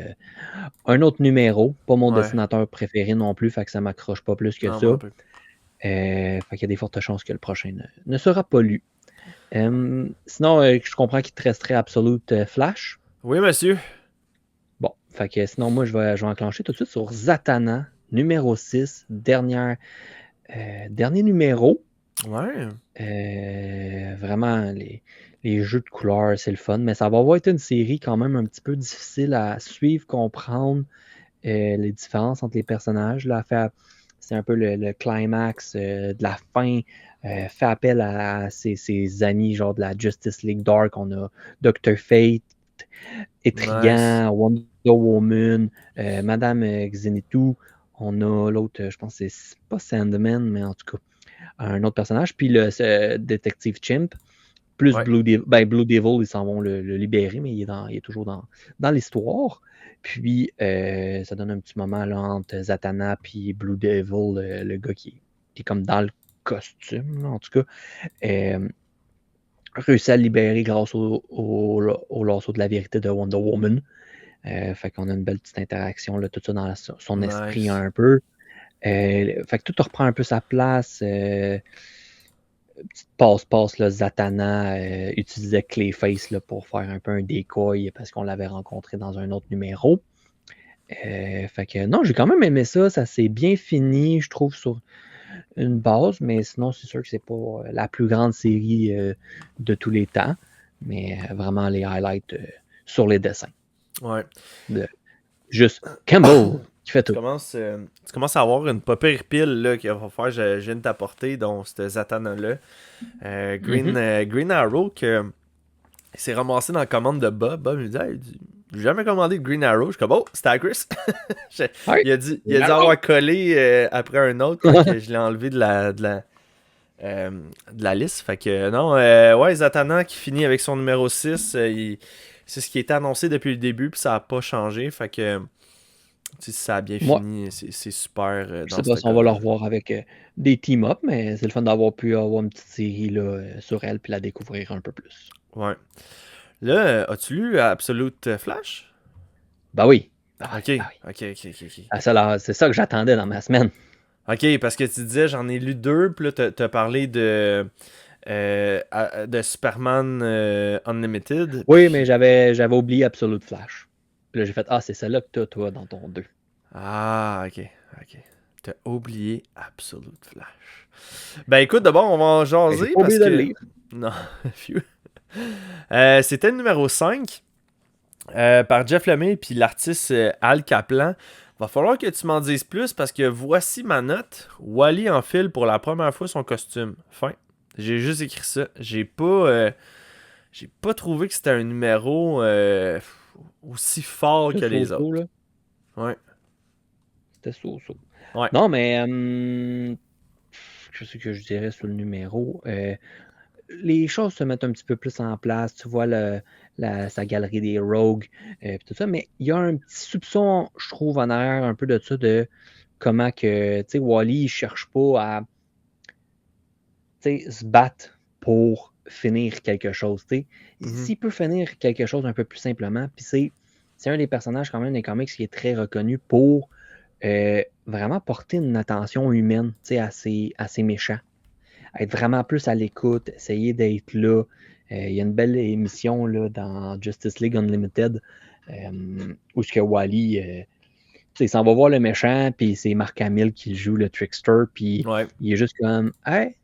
Un autre numéro, pas mon Ouais. dessinateur préféré non plus, fait que ça m'accroche pas plus que Non, ça. moi non plus. Fait qu'il y a des fortes chances que le prochain ne sera pas lu. Sinon, je comprends qu'il te resterait Absolute Flash. Oui, monsieur. Bon, fait que sinon, moi, je vais enclencher tout de suite sur Zatanna, numéro 6, dernier numéro. Ouais. Vraiment, les jeux de couleurs, c'est le fun, mais ça va avoir été une série quand même un petit peu difficile à suivre, comprendre les différences entre les personnages. Là, c'est un peu le climax de la fin. Fait appel à ses amis, genre de la Justice League Dark. On a Dr. Fate, Etrigan, Wonder Woman, Madame Xenitou. On a l'autre, je pense que c'est pas Sandman, mais en tout cas, un autre personnage. Puis le détective Chimp, plus Ouais. Blue Devil. Blue Devil, ils s'en vont le libérer, mais il est toujours dans l'histoire. Puis, ça donne un petit moment là, entre Zatanna et Blue Devil, le gars qui est comme dans le costume, là, en tout cas. Réussit à le libérer grâce au lasso de la vérité de Wonder Woman. Fait qu'on a une belle petite interaction, là, tout ça dans son esprit un peu. Fait que tout reprend un peu sa place. Petite passe-passe, là, Zatanna utilisait Clayface là, pour faire un peu un decoy parce qu'on l'avait rencontré dans un autre numéro. Fait que non, j'ai quand même aimé ça. Ça s'est bien fini, je trouve, sur une base, mais sinon, c'est sûr que c'est pas la plus grande série de tous les temps. Mais vraiment les highlights sur les dessins. Ouais. Juste Campbell qui fait tout. Tu commences à avoir une pas pire pile là, qu'il va falloir que je viens de t'apporter, dont cette Zatanna-là. Green Arrow, que s'est ramassé dans la commande de Bob. Bob me dit hey, j'ai jamais commandé de Green Arrow. Je suis comme oh, c'était à Chris. Il a dit avoir collé après un autre, que je l'ai enlevé de la liste. Fait que non, ouais, Zatanna qui finit avec son numéro 6. C'est ce qui était annoncé depuis le début, puis ça n'a pas changé. Fait que si ça a bien fini, c'est super. Je sais pas si on va le revoir avec des team-up, mais c'est le fun d'avoir pu avoir une petite série là, sur elle puis la découvrir un peu plus. Ouais. Là, as-tu lu Absolute Flash? Ben oui. Ok. C'est ça que j'attendais dans ma semaine. Ok, parce que tu disais j'en ai lu 2, puis là t'as parlé de Superman Unlimited. Oui, mais j'avais oublié Absolute Flash. Puis là, j'ai fait c'est celle-là que t'as, toi, dans ton 2. Ah, ok. T'as oublié Absolute Flash. Ben écoute, d'abord, on va en jaser. J'ai pas oublié de le lire. Non, c'était le numéro 5 par Jeff Lemay puis l'artiste Al Kaplan. Va falloir que tu m'en dises plus parce que voici ma note. Wally enfile pour la première fois son costume. Fin. J'ai juste écrit ça. J'ai pas trouvé que c'était un numéro aussi fort que les autres. Là. Ouais. C'était so-so. Ouais. Non, mais je sais que je dirais sur le numéro. Les choses se mettent un petit peu plus en place. Tu vois sa galerie des Rogues et tout ça, mais il y a un petit soupçon, je trouve, en arrière un peu de ça, de comment que, tu sais, Wally, il cherche pas à se battre pour finir quelque chose, tu sais. S'il peut finir quelque chose un peu plus simplement, puis c'est un des personnages quand même des comics qui est très reconnu pour vraiment porter une attention humaine, tu sais, à ses méchants. Être vraiment plus à l'écoute, essayer d'être là. Il y a une belle émission là, dans Justice League Unlimited où ce que Wally il s'en va voir le méchant, puis c'est Mark Hamill qui joue le trickster, puis il est juste comme hey,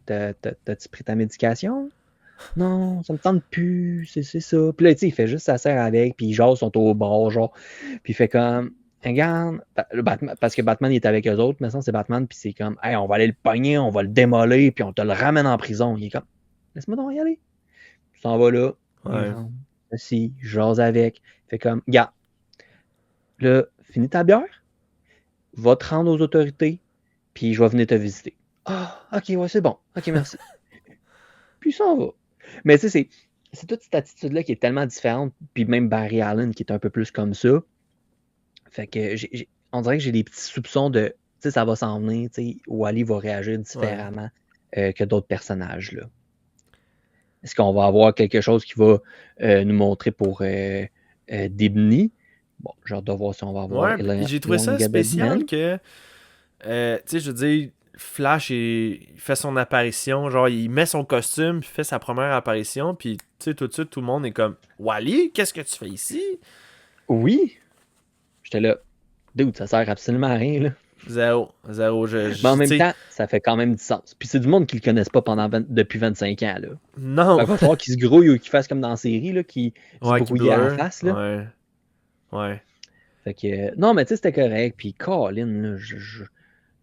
t'as-tu pris ta médication? Non, ça me tente plus, c'est ça. Puis là, il fait juste sa serre avec, puis ils genre sont au bord, genre. Puis il fait comme regarde, parce que Batman il est avec eux autres, maintenant c'est Batman, puis c'est comme hey, on va aller le pogner, on va le démolir, puis on te le ramène en prison. Il est comme laisse-moi donc y aller. Tu s'en vas là. Si, j'ose avec. Fait comme regarde, là, finis ta bière, va te rendre aux autorités, puis je vais venir te visiter. Ah, ok, ouais, c'est bon. Ok, merci. Puis ça en va. Mais tu sais, c'est toute cette attitude-là qui est tellement différente. Puis même Barry Allen qui est un peu plus comme ça. Fait que on dirait que j'ai des petits soupçons de, tu sais, ça va s'en venir, tu sais, Wally va réagir différemment que d'autres personnages, là. Est-ce qu'on va avoir quelque chose qui va nous montrer pour Dibny? Bon, j'ai hâte de voir si on va avoir Ouais, j'ai trouvé ça spécial que, tu sais, je veux dire, Flash, il fait son apparition, genre, il met son costume, puis fait sa première apparition, puis, tu sais, tout de suite, tout le monde est comme, Wally, qu'est-ce que tu fais ici? Oui. J'étais là, dude, ça sert absolument à rien, là. Zéro. Mais en même temps, ça fait quand même du sens. Puis c'est du monde qui le connaissent pas depuis 25 ans, là. Non. Il va falloir qu'il se grouille ou qu'il fasse comme dans la série, là, qu'il se brouille à la face, là. Ouais. Fait que, non, mais tu sais, c'était correct. Puis Colin, là,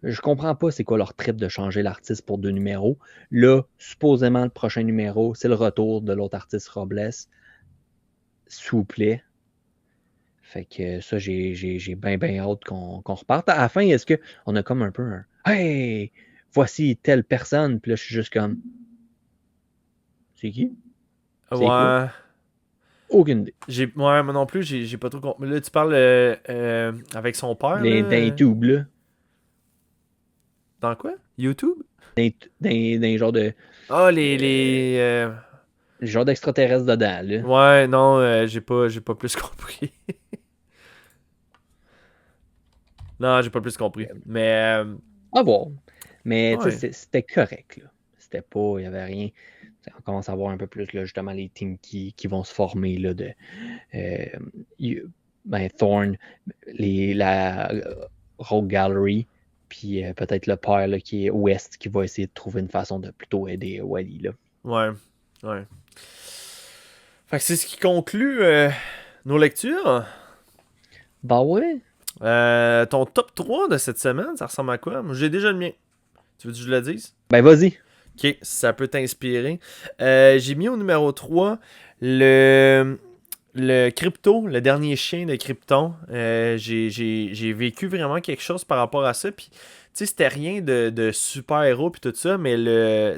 je comprends pas c'est quoi leur trip de changer l'artiste pour 2 numéros. Là, supposément, le prochain numéro, c'est le retour de l'autre artiste Robles. S'il vous plaît. Fait que ça, j'ai bien hâte qu'on reparte. À la fin, est-ce qu'on a comme un peu un « Hey, voici telle personne », puis là, je suis juste comme « C'est qui? » Ouais. Quoi? Aucune idée. Ouais, moi non plus, j'ai pas trop compris. Là, tu parles avec son père, Dans YouTube, là. Dans quoi? YouTube? Dans genre de... Ah, les genre d'extraterrestres dedans, là. Ouais, non, j'ai pas plus compris. Non, j'ai pas plus compris. Mais... Ah bon. Mais ouais. c'était correct, là. C'était pas... Il y avait rien... On commence à voir un peu plus, là, justement, les teams qui vont se former, là, de... Thorne, la Rogue Gallery, puis peut-être le père, là, qui est West, qui va essayer de trouver une façon de plutôt aider Wally, là. Ouais. Fait que c'est ce qui conclut nos lectures. Bah ouais. Ton top 3 de cette semaine, ça ressemble à quoi? Moi, j'ai déjà le mien. Tu veux que je le dise? Ben, vas-y. Ok, ça peut t'inspirer. J'ai mis au numéro 3 le Crypto, le dernier chien de Krypton. J'ai vécu vraiment quelque chose par rapport à ça. Puis, tu sais, c'était rien de super-héros puis tout ça, mais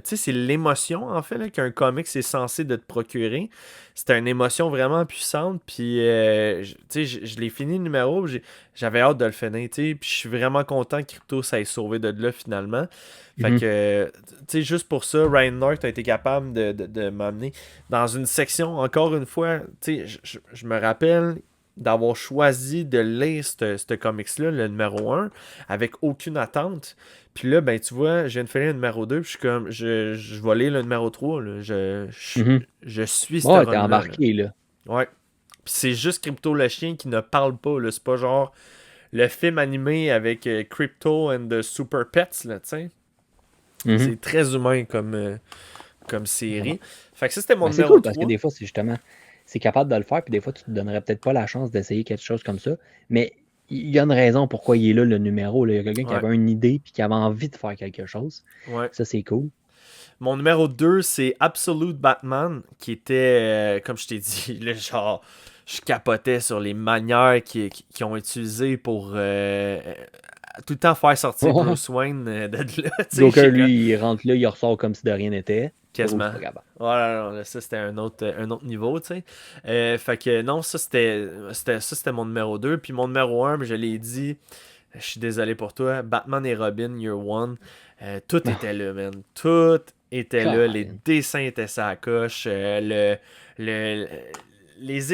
c'est l'émotion, en fait, là, qu'un comic c'est censé de te procurer. C'était une émotion vraiment puissante. Puis, tu sais, je l'ai fini le numéro. J'avais hâte de le finir, tu sais. Puis, je suis vraiment content que Crypto s'aille sauvé de là, finalement. Fait que, tu sais, juste pour ça, Ryan North a été capable de m'amener dans une section, encore une fois, tu sais, je me rappelle d'avoir choisi de lire ce comics-là, le numéro 1, avec aucune attente. Puis là, ben, tu vois, je viens de finir le numéro 2, puis je suis comme, je vais lire le numéro 3, là. Je suis ce run-là. Ouais, t'es embarqué, là. Ouais. Puis c'est juste Crypto le chien qui ne parle pas, là. C'est pas genre le film animé avec Crypto and the Super Pets, là, tu sais. C'est très humain comme série. Fait que ça, c'était mon numéro 3. C'est cool parce que des fois, c'est justement, c'est capable de le faire, puis des fois, tu te donnerais peut-être pas la chance d'essayer quelque chose comme ça. Mais il y a une raison pourquoi il est là, le numéro. Là. Il y a quelqu'un qui avait une idée, puis qui avait envie de faire quelque chose. Ouais. Ça, c'est cool. Mon numéro 2, c'est Absolute Batman, qui était, comme je t'ai dit, là, genre, je capotais sur les manières qu'ils ont utilisées pour tout le temps faire sortir Bruce Wayne de là. Donc, lui, il rentre là, il ressort comme si de rien n'était. Quasiment. Voilà, non, ça c'était un autre niveau, tu sais. Fait que non, ça c'était mon numéro 2. Puis mon numéro 1, je l'ai dit, je suis désolé pour toi, Batman et Robin Year One. Tout était là, man. Tout était là. Les dessins étaient ça à coche. Les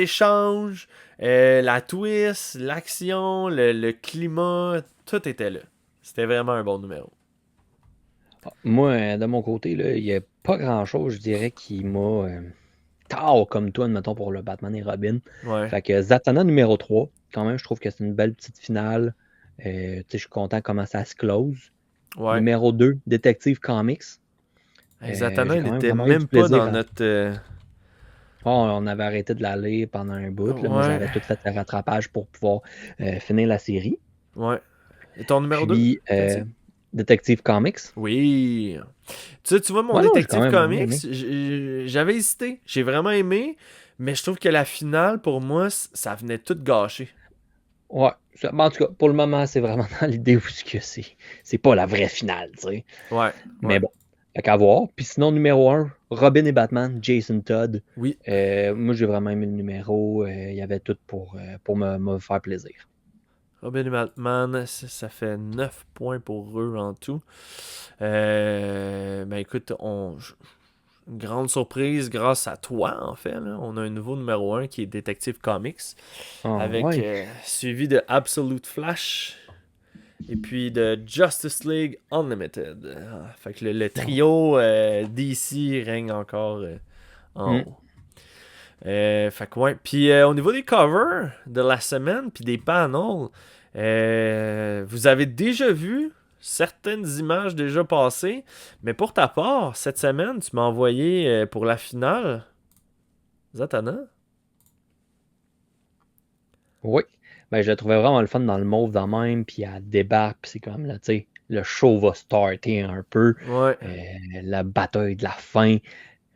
échanges, la twist, l'action, le climat, tout était là. C'était vraiment un bon numéro. Moi, de mon côté, il n'y a pas grand-chose, je dirais, qui m'a tard comme toi, mettons, pour le Batman et Robin. Ouais. Fait que Zatanna numéro 3, quand même, je trouve que c'est une belle petite finale. Je suis content comment ça se close. Ouais. Numéro 2, Detective Comics. Zatanna, il n'était même pas dans notre... on avait arrêté de la lire pendant un bout. Là, moi, j'avais tout fait le rattrapage pour pouvoir finir la série. Ouais. Et ton numéro 2? Detective Comics. Oui. Tu vois, mon Detective Comics, j'avais hésité. J'ai vraiment aimé, mais je trouve que la finale, pour moi, ça venait tout gâcher. Ouais. En tout cas, pour le moment, c'est vraiment dans l'idée où c'est pas la vraie finale, tu sais. Ouais, Mais ouais. bon, fait qu'à voir. Puis sinon, numéro un, Robin et Batman, Jason Todd. Oui. Moi, j'ai vraiment aimé le numéro. Il y avait tout pour me faire plaisir. Robin et Batman, ça fait 9 points pour eux en tout. Ben écoute, une grande surprise grâce à toi, en fait. Là. On a un nouveau numéro un qui est Detective Comics, Ah avec ouais. suivi de Absolute Flash et puis de Justice League Unlimited. Fait que le trio DC règne encore en Hmm. haut. Fait que ouais. Puis au niveau des covers de la semaine, puis des panels, vous avez déjà vu certaines images déjà passées, mais pour ta part, cette semaine, tu m'as envoyé pour la finale Zatanna. Oui. Ben, je la trouvais vraiment le fun dans le mauve dans même, puis elle débarque, puis c'est comme là, tu sais, le show va starter un peu. Ouais. Euh, la bataille de la fin.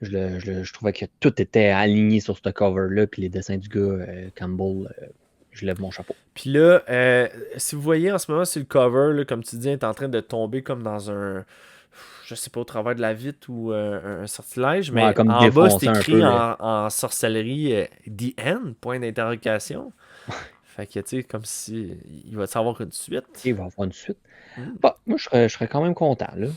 Je trouvais que tout était aligné sur ce cover-là, puis les dessins du gars, Campbell, je lève mon chapeau. Puis là, si vous voyez en ce moment sur le cover, là, comme tu dis, elle est en train de tomber comme dans un, je sais pas, au travers de la vitre ou un sortilège, Ouais, mais comme en bas, c'est défoncer un peu écrit le. en sorcellerie The End, point d'interrogation. Fait que, tu sais, comme si il va savoir une suite. Il va avoir une suite. Hmm. Bah, moi, je serais quand même content, là.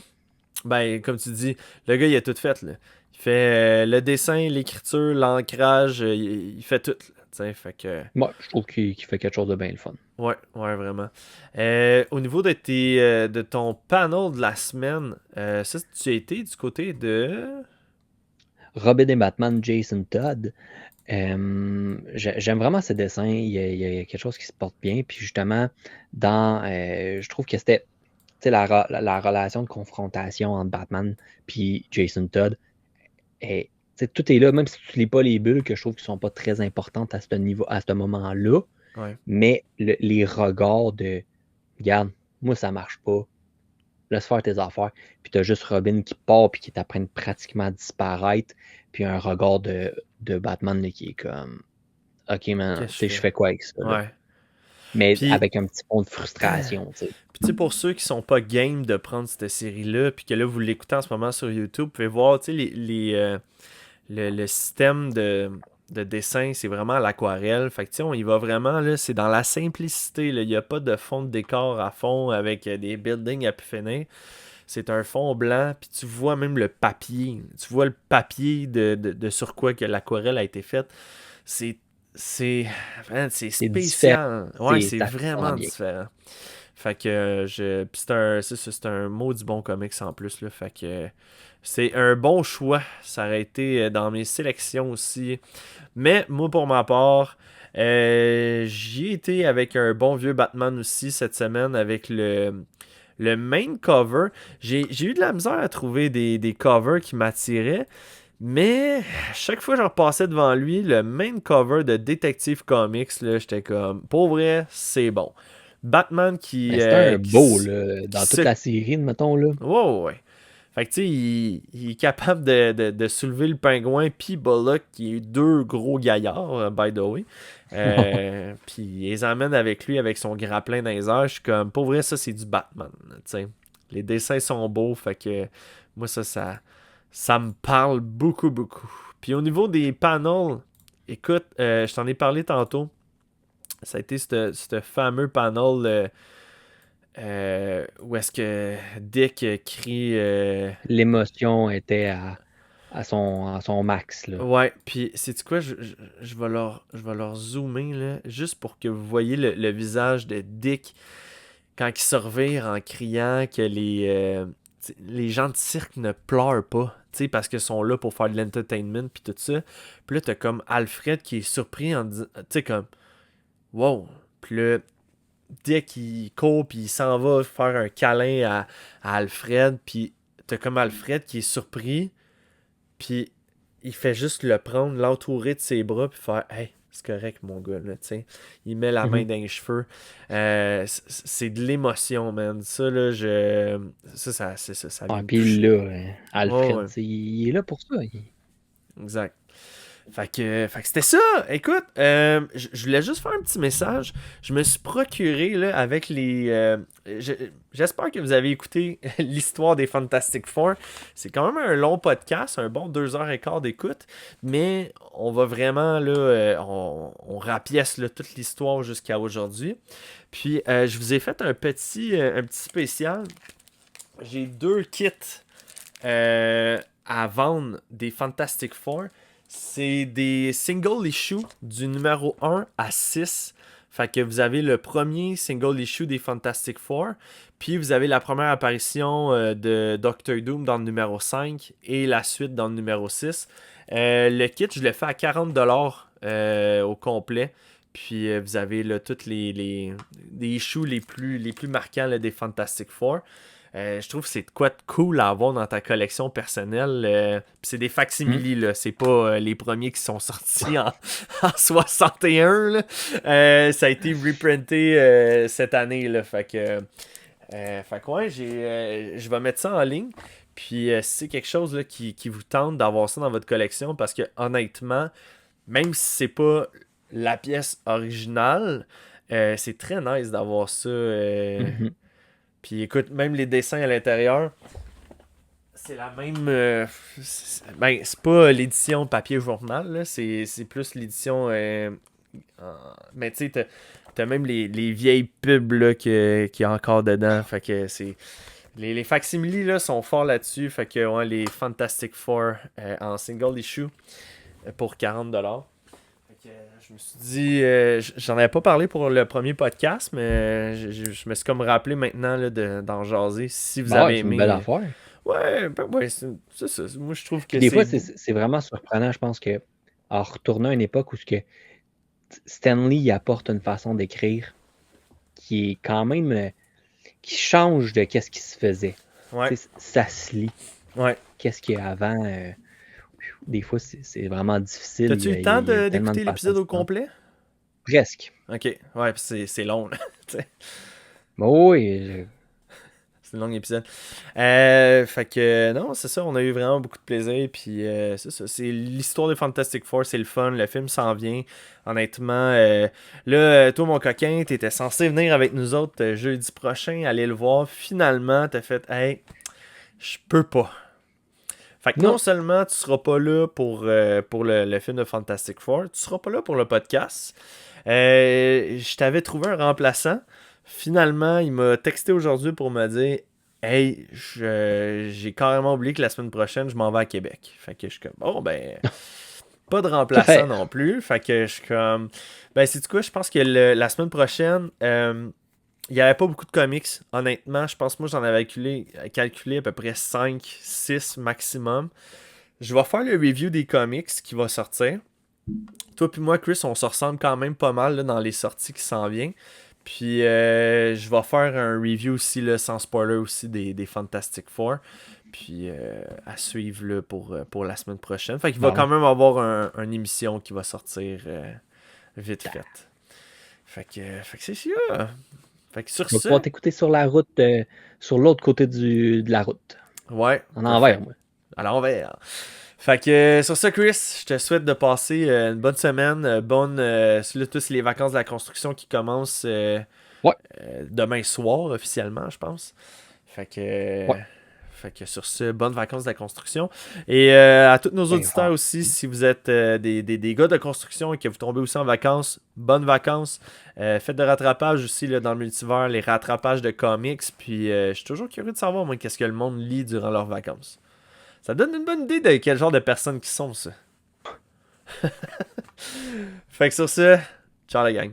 Ben, comme tu dis, le gars, il a tout fait, là. Il fait le dessin, l'écriture, l'ancrage, il fait tout, là, tu sais, fait que... Moi, je trouve qu'il fait quelque chose de bien le fun. Ouais, ouais, vraiment. Au niveau de ton panel de la semaine, ça, tu as été du côté de... Robin et Batman, Jason Todd. J'aime vraiment ses dessins. Il y a quelque chose qui se porte bien. Puis justement, je trouve que c'était tu sais, la relation de confrontation entre Batman et Jason Todd. Tu sais, tout est là, même si tu lis pas les bulles, que je trouve qu'ils sont pas très importantes à ce niveau, à ce moment-là. Ouais. Mais les regards de regarde, moi ça marche pas. Laisse faire tes affaires. Puis t'as juste Robin qui part puis qui est en train de pratiquement disparaître. Puis un regard de Batman là, qui est comme OK, man, Qu'est-ce tu que sais, je je fais? fais quoi avec ça, là? Ouais. Mais Puis, avec un petit fond de frustration, tu sais. puis tu sais, pour ceux qui sont pas game de prendre cette série-là, puis que là, vous l'écoutez en ce moment sur YouTube, vous pouvez voir, tu sais, le système de dessin, c'est vraiment à l'aquarelle. Fait que, tu sais, on y va vraiment, là, c'est dans la simplicité, là. Il n'y a pas de fond de décor à fond avec des buildings à pu finir. C'est un fond blanc, puis tu vois même le papier. Tu vois le papier de sur quoi que l'aquarelle a été faite. C'est c'est C'est différent, spécial. Ouais, c'est ça se sent vraiment bien. différent. Fait que puis c'est un maudit bon comics en plus là. Fait que c'est un bon choix. Ça aurait été dans mes sélections aussi. Mais moi pour ma part, j'y ai été avec un bon vieux Batman aussi cette semaine avec le main cover. J'ai eu de la misère à trouver des covers qui m'attiraient. Mais chaque fois que je repassais devant lui, le main cover de Detective Comics, là, j'étais comme, pour vrai, c'est bon. Batman Mais c'est un qui, beau, là, qui dans toute se... la série, mettons, là. Ouais, ouais, ouais. Fait que tu sais, il est capable de soulever le pingouin, puis Bullock, qui est deux gros gaillards, by the way. Puis il les emmène avec lui, avec son grappin dans les airs. Je suis comme, pour vrai, ça, c'est du Batman. Tu sais. Les dessins sont beaux, fait que moi, ça me parle beaucoup, beaucoup. Puis au niveau des panels, écoute, je t'en ai parlé tantôt. Ça a été ce fameux panel où est-ce que Dick crie. L'émotion était à son max, là. Ouais, puis c'est quoi, je vais leur zoomer là, juste pour que vous voyez le visage de Dick quand il se revire en criant que les gens de cirque ne pleurent pas, tu sais, parce qu'ils sont là pour faire de l'entertainment puis tout ça. Puis là, t'as comme Alfred qui est surpris en disant, tu sais, comme, wow. Puis là, Dick, il court puis il s'en va faire un câlin à Alfred. Puis t'as comme Alfred qui est surpris, puis il fait juste le prendre, l'entourer de ses bras, puis faire, hey, c'est correct, mon gars, là, tu sais. Il met la main Mhm. dans les cheveux. C'est de l'émotion, man. Ça, là, ça Ah, vient me puis toucher. là, Oh, ouais, Alfred, il est là pour ça. exact. Fait que c'était ça. Écoute, je voulais juste faire un petit message. Je me suis procuré là, avec les... j'espère que vous avez écouté l'histoire des Fantastic Four. C'est quand même un long podcast, un bon 2h15 d'écoute. Mais on va vraiment, là, on rapièce là, toute l'histoire jusqu'à aujourd'hui. Puis, je vous ai fait un petit spécial. J'ai 2 kits à vendre des Fantastic Four. C'est des single issue du numéro 1 à 6. Fait que vous avez le premier single issue des Fantastic Four. Puis vous avez la première apparition de Doctor Doom dans le numéro 5 et la suite dans le numéro 6. Le kit, je l'ai fait à 40$ au complet. Puis vous avez là, toutes les issues les plus marquants là, des Fantastic Four. Je trouve que c'est de quoi de cool à avoir dans ta collection personnelle. Pis c'est des facsimili, là. C'est pas les premiers qui sont sortis en 61. Là. Ça a été reprinté cette année. Là. Fait que ouais, je vais mettre ça en ligne. Puis si c'est quelque chose là, qui vous tente d'avoir ça dans votre collection, parce que honnêtement, même si c'est pas la pièce originale, c'est très nice d'avoir ça. Puis écoute, même les dessins à l'intérieur, c'est la même... ben, c'est pas l'édition papier journal, là, c'est plus l'édition... mais tu sais, t'as même les vieilles pubs là, qu'il y a encore dedans. Fait que c'est... Les facsimili là, sont forts là-dessus. Fait que ouais, les Fantastic Four en single issue pour 40$. Je me suis dit, j'en avais pas parlé pour le premier podcast, mais je me suis comme rappelé maintenant là, d'en jaser. Si vous avez aimé. C'est une belle affaire. Ouais, c'est ça. Moi, je trouve que des fois, c'est vraiment surprenant. Je pense que en retournant à une époque où Stan Lee apporte une façon d'écrire qui est quand même qui change de qu'est-ce qui se faisait. Ouais. Ça se lit. Ouais. Qu'est-ce qu'il y a avant. Des fois, c'est vraiment difficile. T'as-tu eu le temps d'écouter l'épisode au complet? Presque. Ok, ouais, c'est long. Là, oui. C'est un long épisode. Fait que non, c'est ça, on a eu vraiment beaucoup de plaisir. Puis c'est ça, c'est l'histoire de Fantastic Four, c'est le fun. Le film s'en vient. Honnêtement, là, toi, mon coquin, t'étais censé venir avec nous autres jeudi prochain, aller le voir. Finalement, t'as fait, hey, je peux pas. Fait que non seulement tu seras pas là pour le film de Fantastic Four, tu seras pas là pour le podcast. Je t'avais trouvé un remplaçant. Finalement, il m'a texté aujourd'hui pour me dire hey, j'ai carrément oublié que la semaine prochaine, je m'en vais à Québec. Fait que je suis comme bon, ben, pas de remplaçant non plus. Fait que je suis comme ben, c'est quoi, je pense que la semaine prochaine, il n'y avait pas beaucoup de comics, honnêtement. Je pense que moi, j'en avais calculé à peu près 5, 6 maximum. Je vais faire le review des comics qui va sortir. Toi puis moi, Chris, on se ressemble quand même pas mal là, dans les sorties qui s'en viennent. Puis, je vais faire un review aussi, là, sans spoiler aussi, des Fantastic Four. Puis, à suivre là, pour la semaine prochaine. Fait qu'il va quand même avoir une émission qui va sortir vite faite. Fait que c'est ça. Fait que sur ça. Tu vas t'écouter sur la route, sur l'autre côté de la route. Ouais. En envers, moi. À l'envers. Fait que sur ça, Chris, je te souhaite de passer une bonne semaine. Tous les vacances de la construction qui commencent demain soir officiellement, je pense. Fait que sur ce, bonnes vacances de la construction. Et à tous nos auditeurs aussi, si vous êtes des gars de construction et que vous tombez aussi en vacances, bonnes vacances. Faites de rattrapage aussi là, dans le multivers, les rattrapages de comics. Puis je suis toujours curieux de savoir moi, qu'est-ce que le monde lit durant leurs vacances. Ça donne une bonne idée de quel genre de personnes qui sont, ça. Fait que sur ce, ciao la gang.